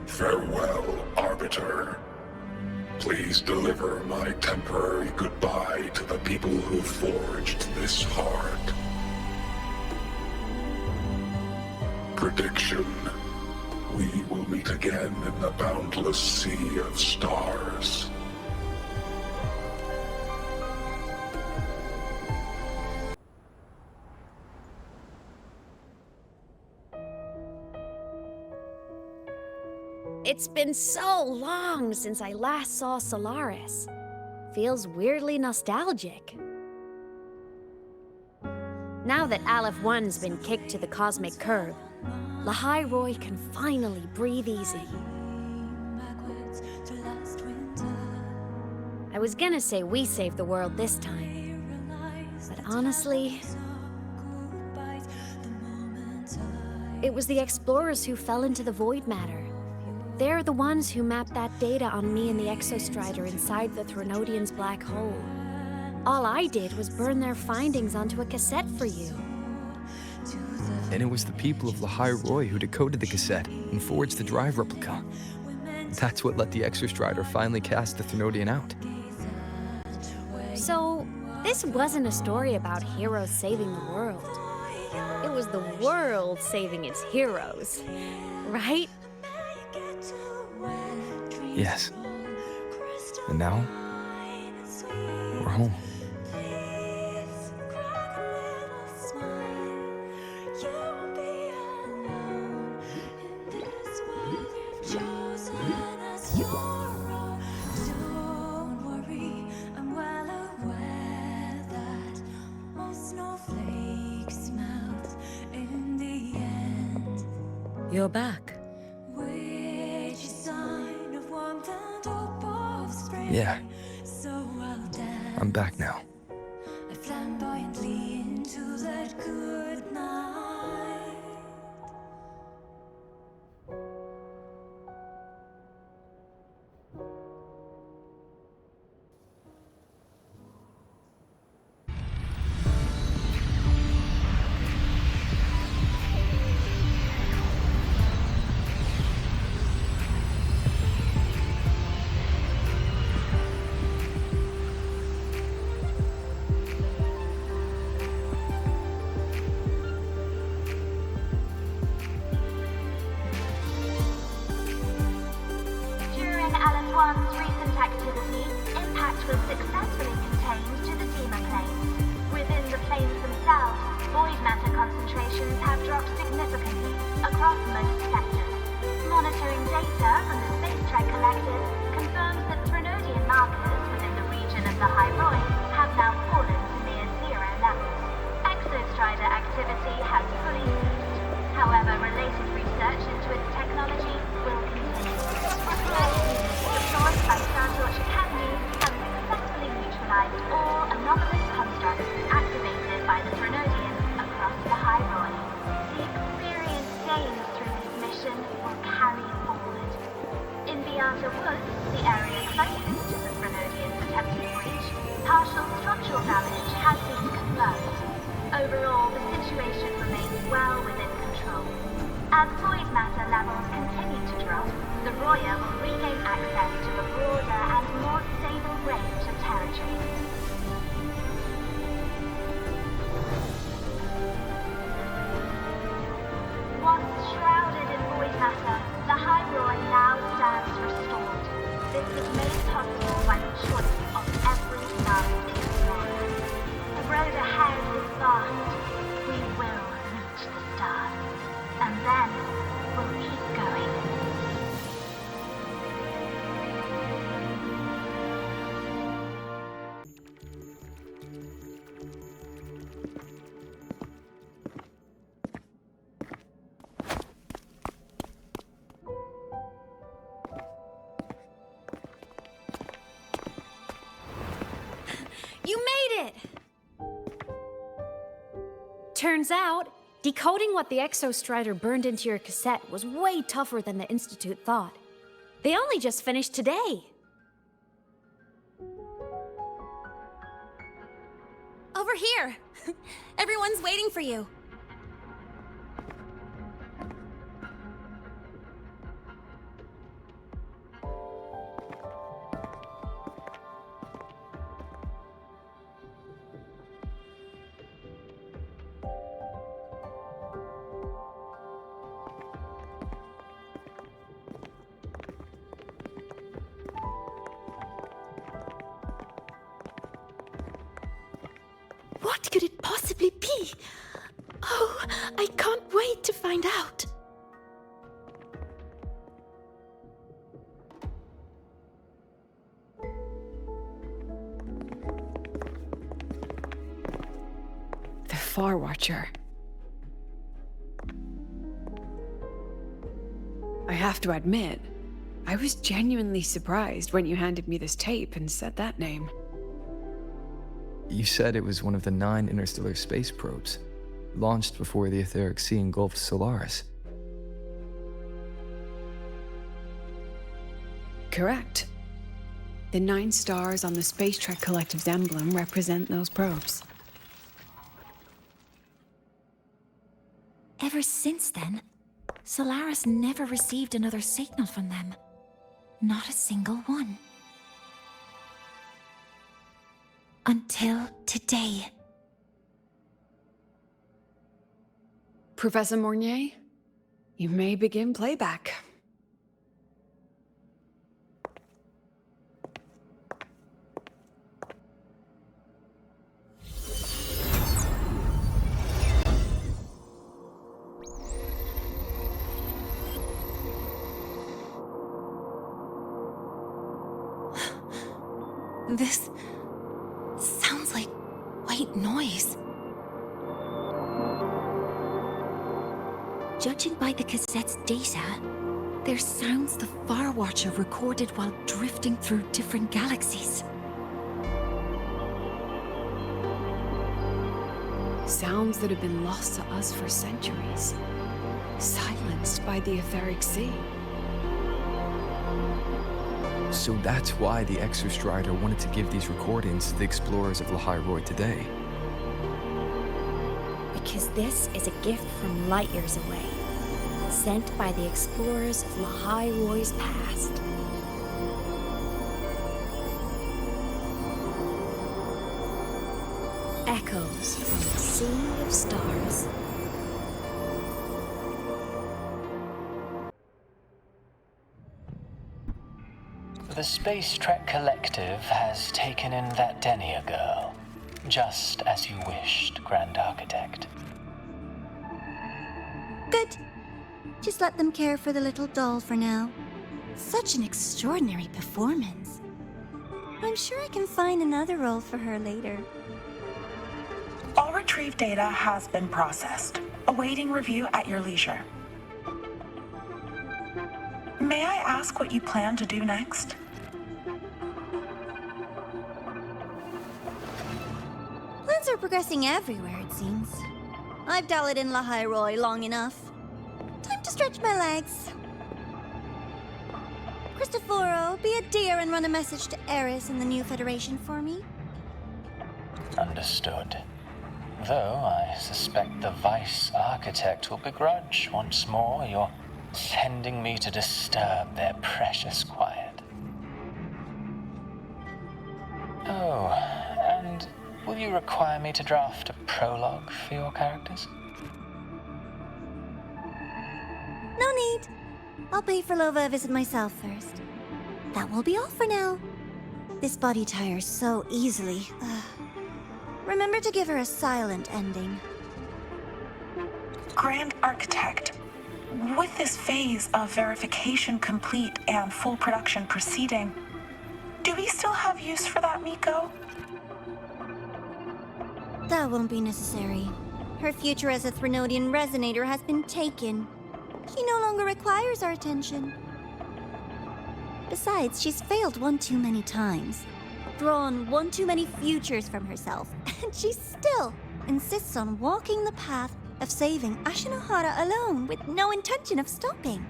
Farewell, Arbiter. Please deliver my temporary goodbye to the people who forged this heart. Prediction. We will meet again in the boundless sea of stars. It's been so long since I last saw Solaris. Feels weirdly nostalgic. Now that Aleph 1's been kicked to the cosmic curb, Lahai-Roi can finally breathe easy. I was gonna say we saved the world this time, but honestly, it was the explorers who fell into the void matter. They're the ones who mapped that data on me and the Exostrider inside the Threnodian's black hole. All I did was burn their findings onto a cassette for you. And it was the people of Lahai-Roi who decoded the cassette and forged the drive replica. That's what let the Exostrider finally cast the Threnodian out. So, this wasn't a story about heroes saving the world. It was the world saving its heroes, right? Yes. And now, we're home. You're back. Yeah. I'm back now. The area closest to the Threnodian's attempted breach, partial structural As void matter levels continue to drop, the Roya will regain access to a broader and more stable range of territory. Once shrouded in void matter, Lahai-Roi now stands restored. This was made possible by the choice of every last explorer. The road ahead is vast. We will reach the stars. And then we'll keep going. You made it! Turns out, decoding what the Exostrider burned into your cassette was way tougher than the Institute thought. They only just finished today. Over here! Everyone's waiting for you. What could it possibly be? Oh, I can't wait to find out. The Far Watcher. I have to admit, I was genuinely surprised when you handed me this tape and said that name. You said it was one of the 9 interstellar space probes, launched before the etheric sea engulfed Solaris. Correct. The 9 stars on the Space Trek Collective's emblem represent those probes. Ever since then, Solaris never received another signal from them. Not a single one. Until today. Professor Mornier, you may begin playback. This sounds like white noise. Judging by the cassette's data, they're sounds the Far Watcher recorded while drifting through different galaxies. Sounds that have been lost to us for centuries. Silenced by the etheric sea. So that's why the Exostrider wanted to give these recordings to the explorers of Lahai-Roi today. Because this is a gift from light years away, sent by the explorers of Lahai-Roi's past. Echoes from a sea of stars. The Space Trek Collective has taken in that Denia girl, just as you wished, Grand Architect. Good. Just let them care for the little doll for now. Such an extraordinary performance. I'm sure I can find another role for her later. All retrieved data has been processed, awaiting review at your leisure. May I ask what you plan to do next? Plans are progressing everywhere, it seems. I've dallied in Lahai-Roi long enough. Time to stretch my legs. Cristoforo, be a dear and run a message to Eris and the new Federation for me. Understood. Though I suspect the Vice Architect will begrudge once more your sending me to disturb their precious quiet. Oh, and will you require me to draft a prologue for your characters? No need. I'll pay for Lova a visit myself first. That will be all for now. This body tires so easily. Remember to give her a silent ending. Grand Architect, with this phase of verification complete and full production proceeding, do we still have use for that Miko? That won't be necessary. Her future as a Threnodian resonator has been taken. She no longer requires our attention. Besides, she's failed one too many times, drawn one too many futures from herself, and she still insists on walking the path of saving Ashinohara alone with no intention of stopping.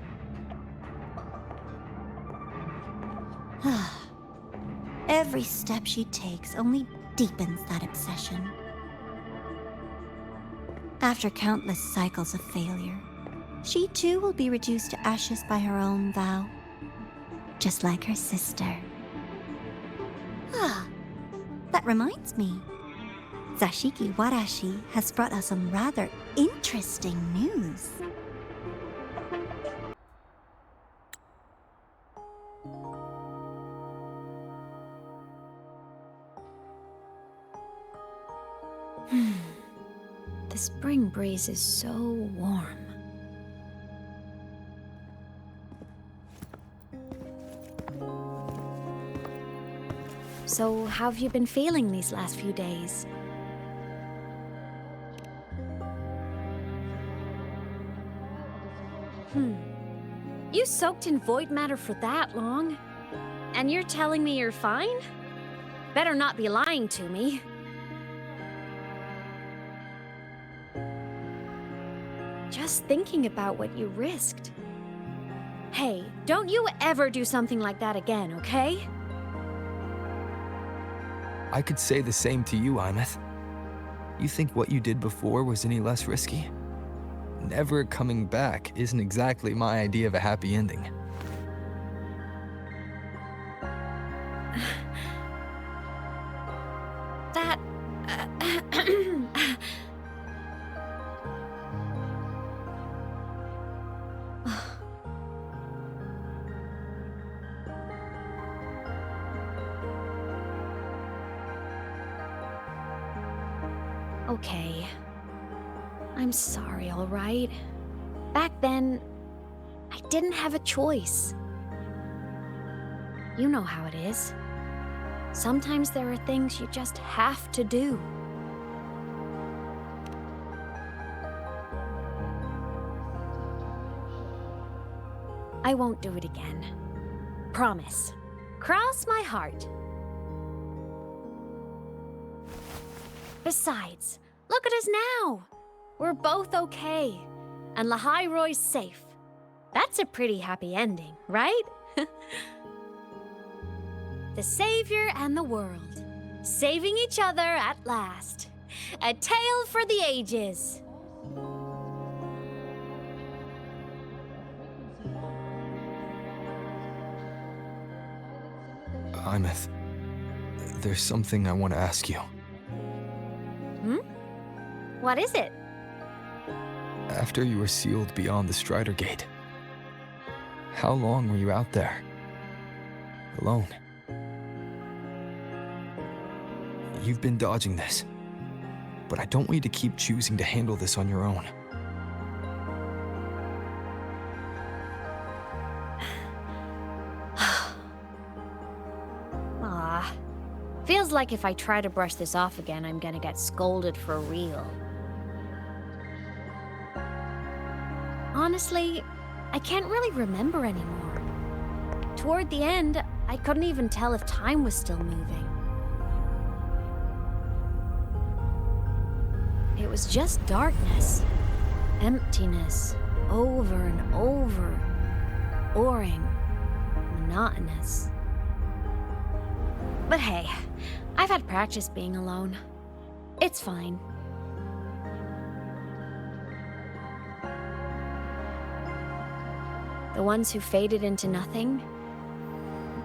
Every step she takes only deepens that obsession. After countless cycles of failure, she too will be reduced to ashes by her own vow, just like her sister. That reminds me. Zashiki Warashi has brought us some rather interesting news. The spring breeze is so warm. So, how have you been feeling these last few days? You soaked in void matter for that long? And you're telling me you're fine? Better not be lying to me. Just thinking about what you risked. Hey, don't you ever do something like that again, okay? I could say the same to you, Imeth. You think what you did before was any less risky? Never coming back isn't exactly my idea of a happy ending. That... Okay. I'm sorry, all right? Back then, I didn't have a choice. You know how it is. Sometimes there are things you just have to do. I won't do it again. Promise. Cross my heart. Besides, look at us now. We're both okay. And Lahai-Roi's safe. That's a pretty happy ending, right? The savior and the world. Saving each other at last. A tale for the ages. Imeth, there's something I want to ask you. What is it? After you were sealed beyond the Strider Gate, how long were you out there? Alone? You've been dodging this, but I don't want you to keep choosing to handle this on your own. Feels like if I try to brush this off again, I'm gonna get scolded for real. Honestly, I can't really remember anymore. Toward the end, I couldn't even tell if time was still moving. It was just darkness, emptiness, over and over, boring, monotonous. But hey, I've had practice being alone. It's fine. the ones who faded into nothing,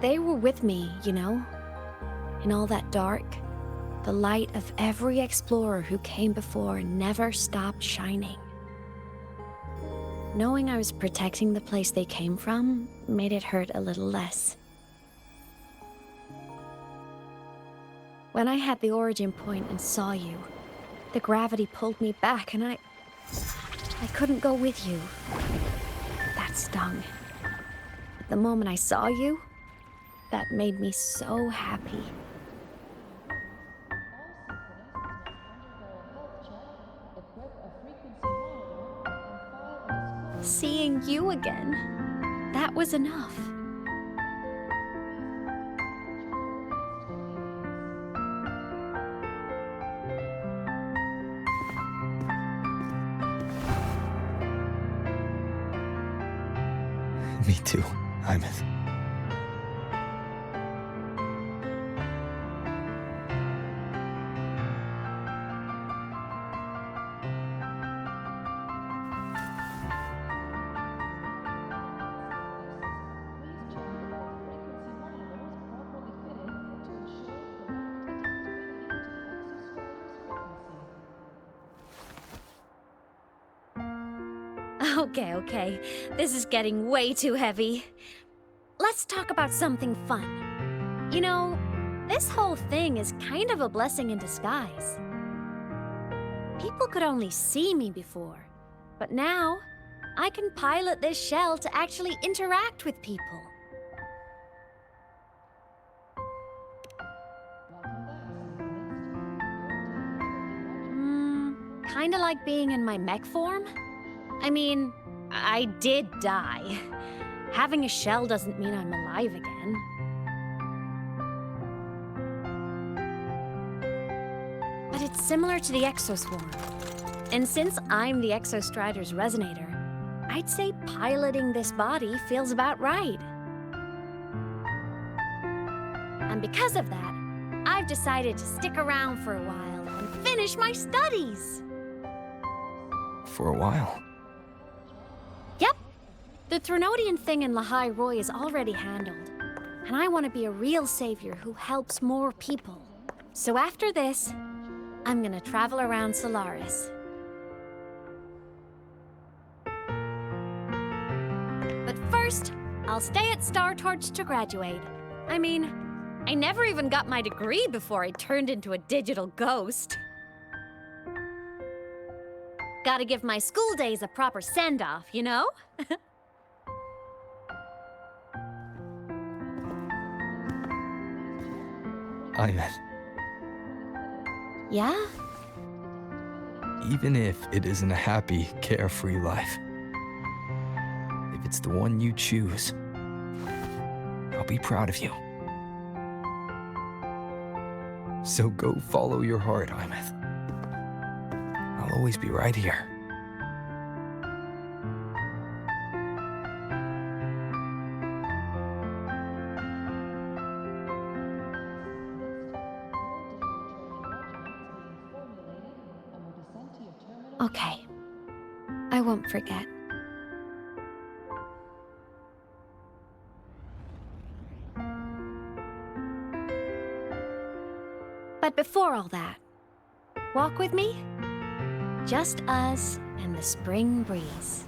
they were with me, you know? In all that dark, the light of every explorer who came before never stopped shining. Knowing I was protecting the place they came from made it hurt a little less. When I had the origin point and saw you, the gravity pulled me back and I couldn't go with you. That stung. But the moment I saw you, that made me so happy. Seeing you again, that was enough. Me too, Imeth. Okay. This is getting way too heavy. Let's talk about something fun. You know, this whole thing is kind of a blessing in disguise. People could only see me before, but now I can pilot this shell to actually interact with people. Kinda like being in my mech form? I mean, I did die. Having a shell doesn't mean I'm alive again. But it's similar to the exoswarm. And since I'm the Exostrider's resonator, I'd say piloting this body feels about right. And because of that, I've decided to stick around for a while and finish my studies. For a while. Yep. The Threnodian thing in Lahai-Roi is already handled. And I want to be a real savior who helps more people. So after this, I'm gonna travel around Solaris. But first, I'll stay at Star Torch to graduate. I mean, I never even got my degree before I turned into a digital ghost. Gotta give my school days a proper send-off, you know? Imeth. Yeah? Even if it isn't a happy, carefree life, if it's the one you choose, I'll be proud of you. So go follow your heart, Imeth. I'll always be right here. Okay. I won't forget. But before all that, walk with me? Just us and the spring breeze.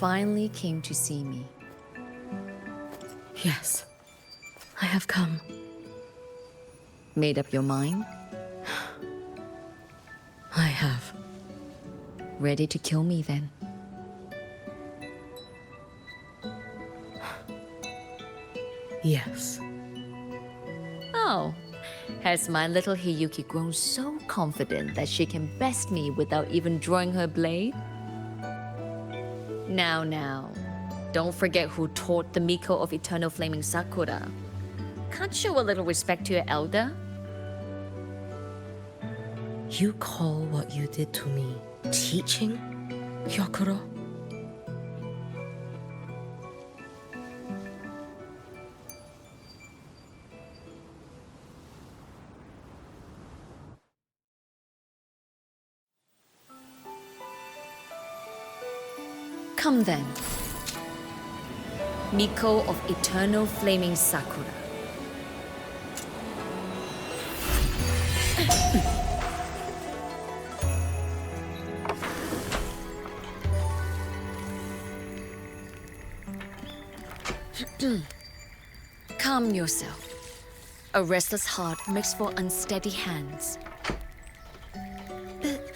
Finally came to see me. Yes, I have come. Made up your mind? I have. Ready to kill me then? Yes. Oh, has my little Hiyuki grown so confident that she can best me without even drawing her blade? Now, don't forget who taught the Miko of Eternal Flaming Sakura. Can't show a little respect to your elder? You call what you did to me teaching, Hyakura? Come then. Miko of Eternal Flaming Sakura. Calm yourself. A restless heart makes for unsteady hands. But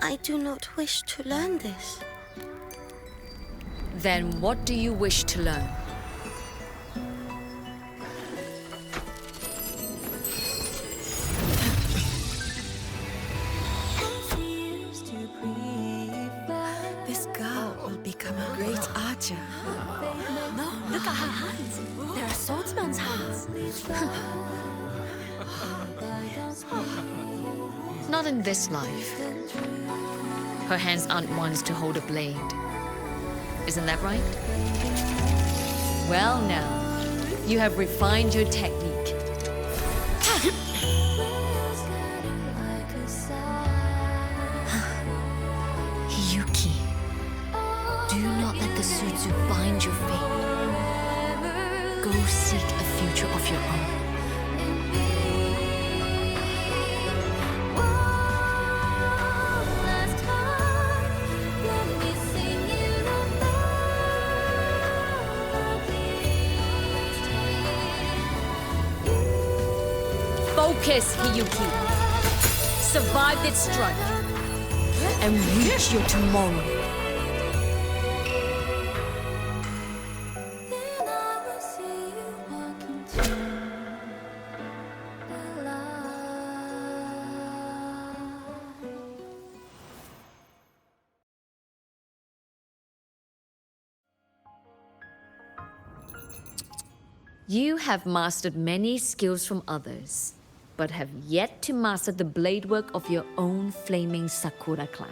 I do not wish to learn this. Then what do you wish to learn? This girl will become a great archer. No, look at her hands. They're a swordsman's hands. Not in this life. Her hands aren't ones to hold a blade. Isn't that right? Well now, you have refined your technique. Hiyuki, do not let the Sutsu bind your fate. Go seek a future of your own. Focus, Hiyuki. Survive this strike and reach your tomorrow. You have mastered many skills from others, but have yet to master the blade work of your own flaming Sakura clan.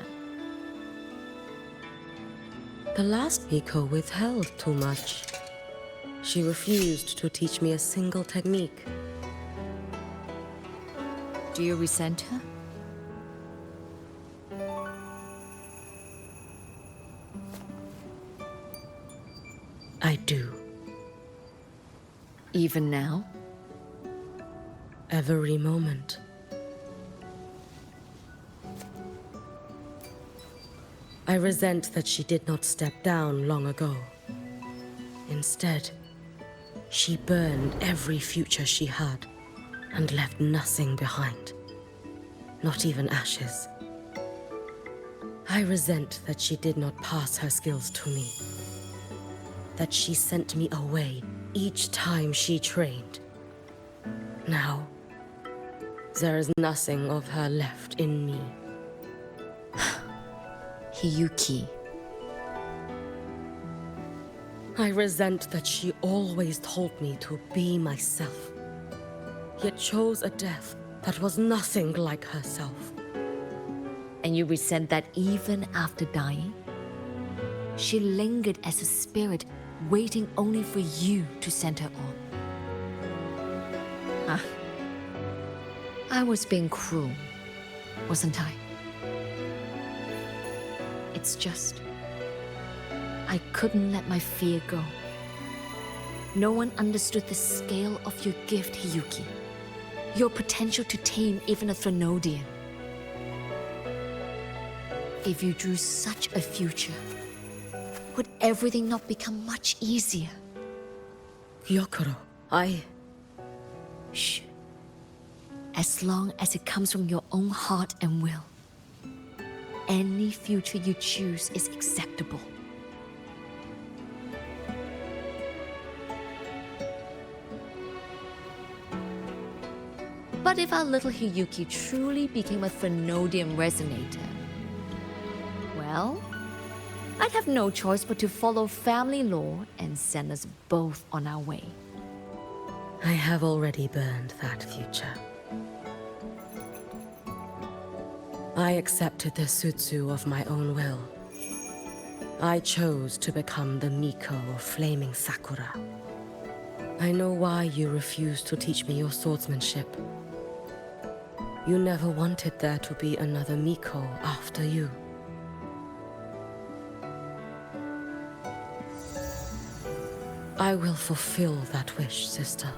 The last Miko withheld too much. She refused to teach me a single technique. Do you resent her? I do. Even now? Every moment. I resent that she did not step down long ago. Instead, she burned every future she had and left nothing behind. Not even ashes. I resent that she did not pass her skills to me. That she sent me away each time she trained. Now, there is nothing of her left in me. Hiyuki. I resent that she always told me to be myself, yet chose a death that was nothing like herself. And you resent that even after dying? She lingered as a spirit, waiting only for you to send her on. I was being cruel, wasn't I? It's just, I couldn't let my fear go. No one understood the scale of your gift, Hiyuki. Your potential to tame even a Threnodian. If you drew such a future, would everything not become much easier? Gyokuro, Shh. As long as it comes from your own heart and will, any future you choose is acceptable. But if our little Hiyuki truly became a Threnodian resonator, well, I'd have no choice but to follow family law and send us both on our way. I have already burned that future. I accepted the Sutsu of my own will. I chose to become the Miko of Flaming Sakura. I know why you refused to teach me your swordsmanship. You never wanted there to be another Miko after you. I will fulfill that wish, sister.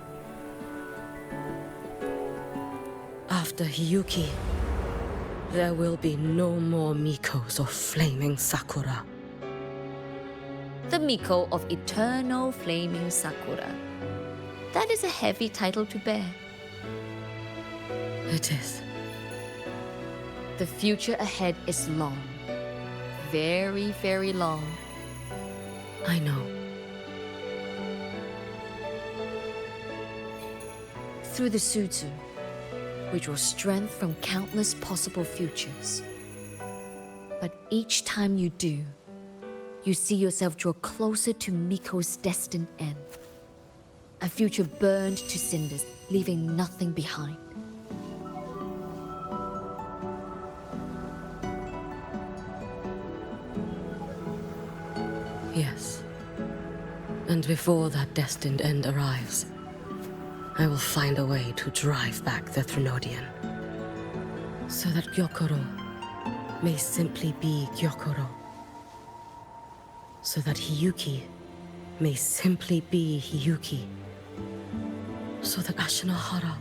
After Hiyuki, there will be no more Mikos of flaming Sakura. The Miko of eternal flaming Sakura. That is a heavy title to bear. It is. The future ahead is long. Very, very long. I know. Through the Sutsu, we draw strength from countless possible futures. But each time you do, you see yourself draw closer to Miko's destined end. A future burned to cinders, leaving nothing behind. Yes. And before that destined end arrives, I will find a way to drive back the Threnodian, so that Gyokoro may simply be Gyokoro, so that Hiyuki may simply be Hiyuki, so that Ashinohara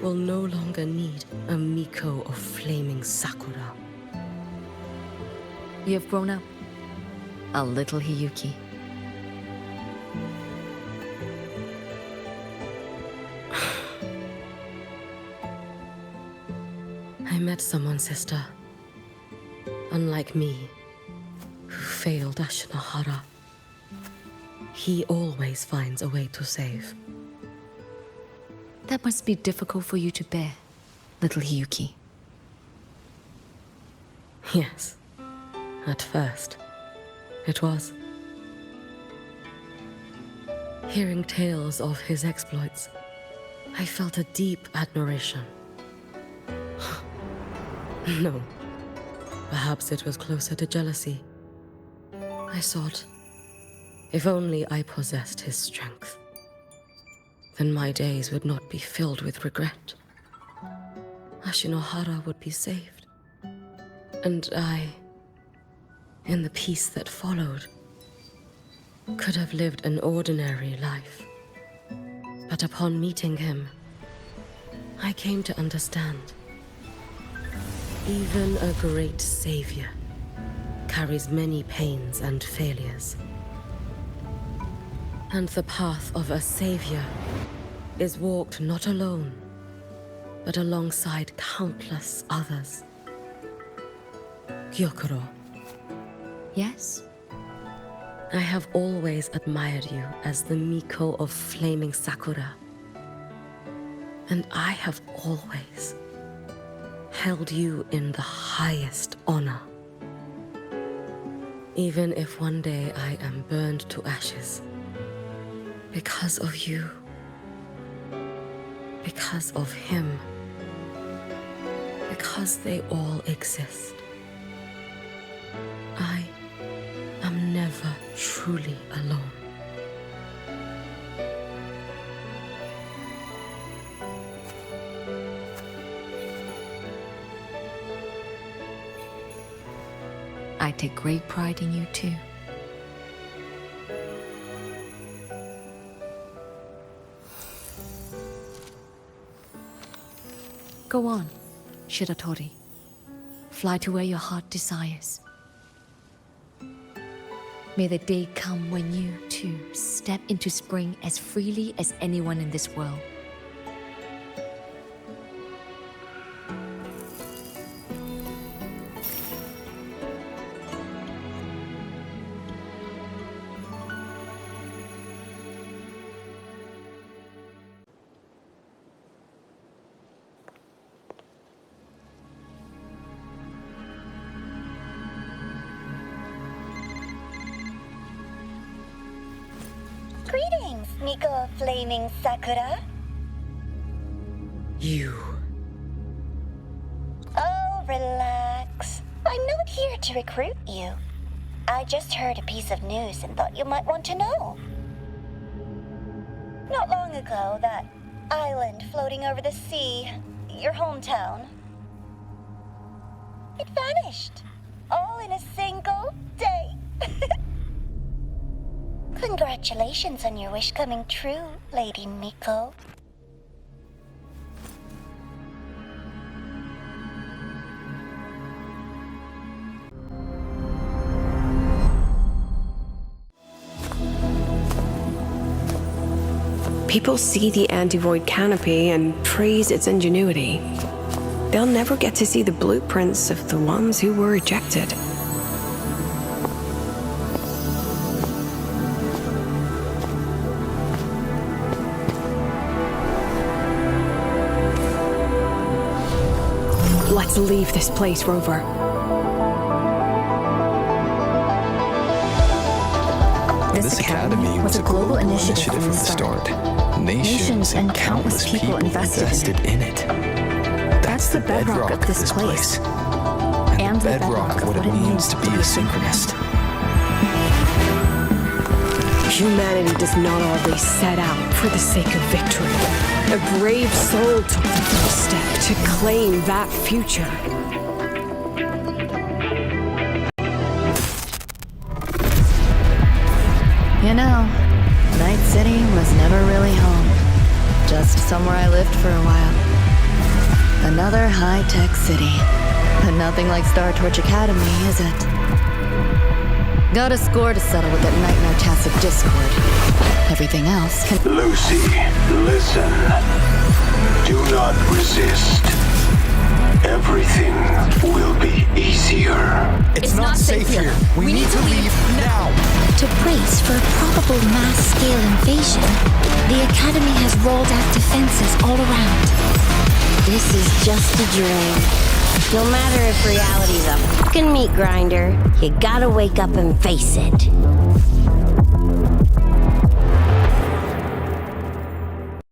will no longer need a Miko of flaming Sakura. You have grown up, a little Hiyuki. I met someone, sister. Unlike me, who failed Ashinohara. He always finds a way to save. That must be difficult for you to bear, little Hiyuki. Yes. At first, it was. Hearing tales of his exploits, I felt a deep admiration. No. Perhaps it was closer to jealousy. I thought, if only I possessed his strength, then my days would not be filled with regret. Ashinohara would be saved. And I, in the peace that followed, could have lived an ordinary life. But upon meeting him, I came to understand. Even a great savior carries many pains and failures. And the path of a savior is walked not alone, but alongside countless others. Gyokoro. Yes? I have always admired you as the Miko of flaming Sakura. And I have always held you in the highest honor. Even if one day I am burned to ashes, because of you, because of him, because they all exist, I am never truly alone. I take great pride in you too. Go on, Shiratori. Fly to where your heart desires. May the day come when you, too, step into spring as freely as anyone in this world. Greetings, Miko of Flaming Sakura. You. Oh, relax. I'm not here to recruit you. I just heard a piece of news and thought you might want to know. Not long ago, that island floating over the sea, your hometown, it vanished. All in a single day. Congratulations on your wish coming true, Lady Miko. People see the anti-void canopy and praise its ingenuity. They'll never get to see the blueprints of the ones who were ejected. Let's leave this place, Rover. This academy was a global initiative from the start. Nations and countless people invested in it. That's the bedrock of this place. And the bedrock of what it means to be a synchronist. Humanity does not always set out for the sake of victory. A brave soul took the first step to claim that future. You know, Night City was never really home. Just somewhere I lived for a while. Another high-tech city. But nothing like Star Torch Academy, is it? Got a score to settle with that Night Nartassic Discord. Everything else can— Lucy, listen. Do not resist. Everything will be easier. It's not safe here. We need to leave now. To brace for a probable mass-scale invasion, the Academy has rolled out defenses all around. This is just a dream. No matter if reality's a fucking meat grinder, you gotta wake up and face it.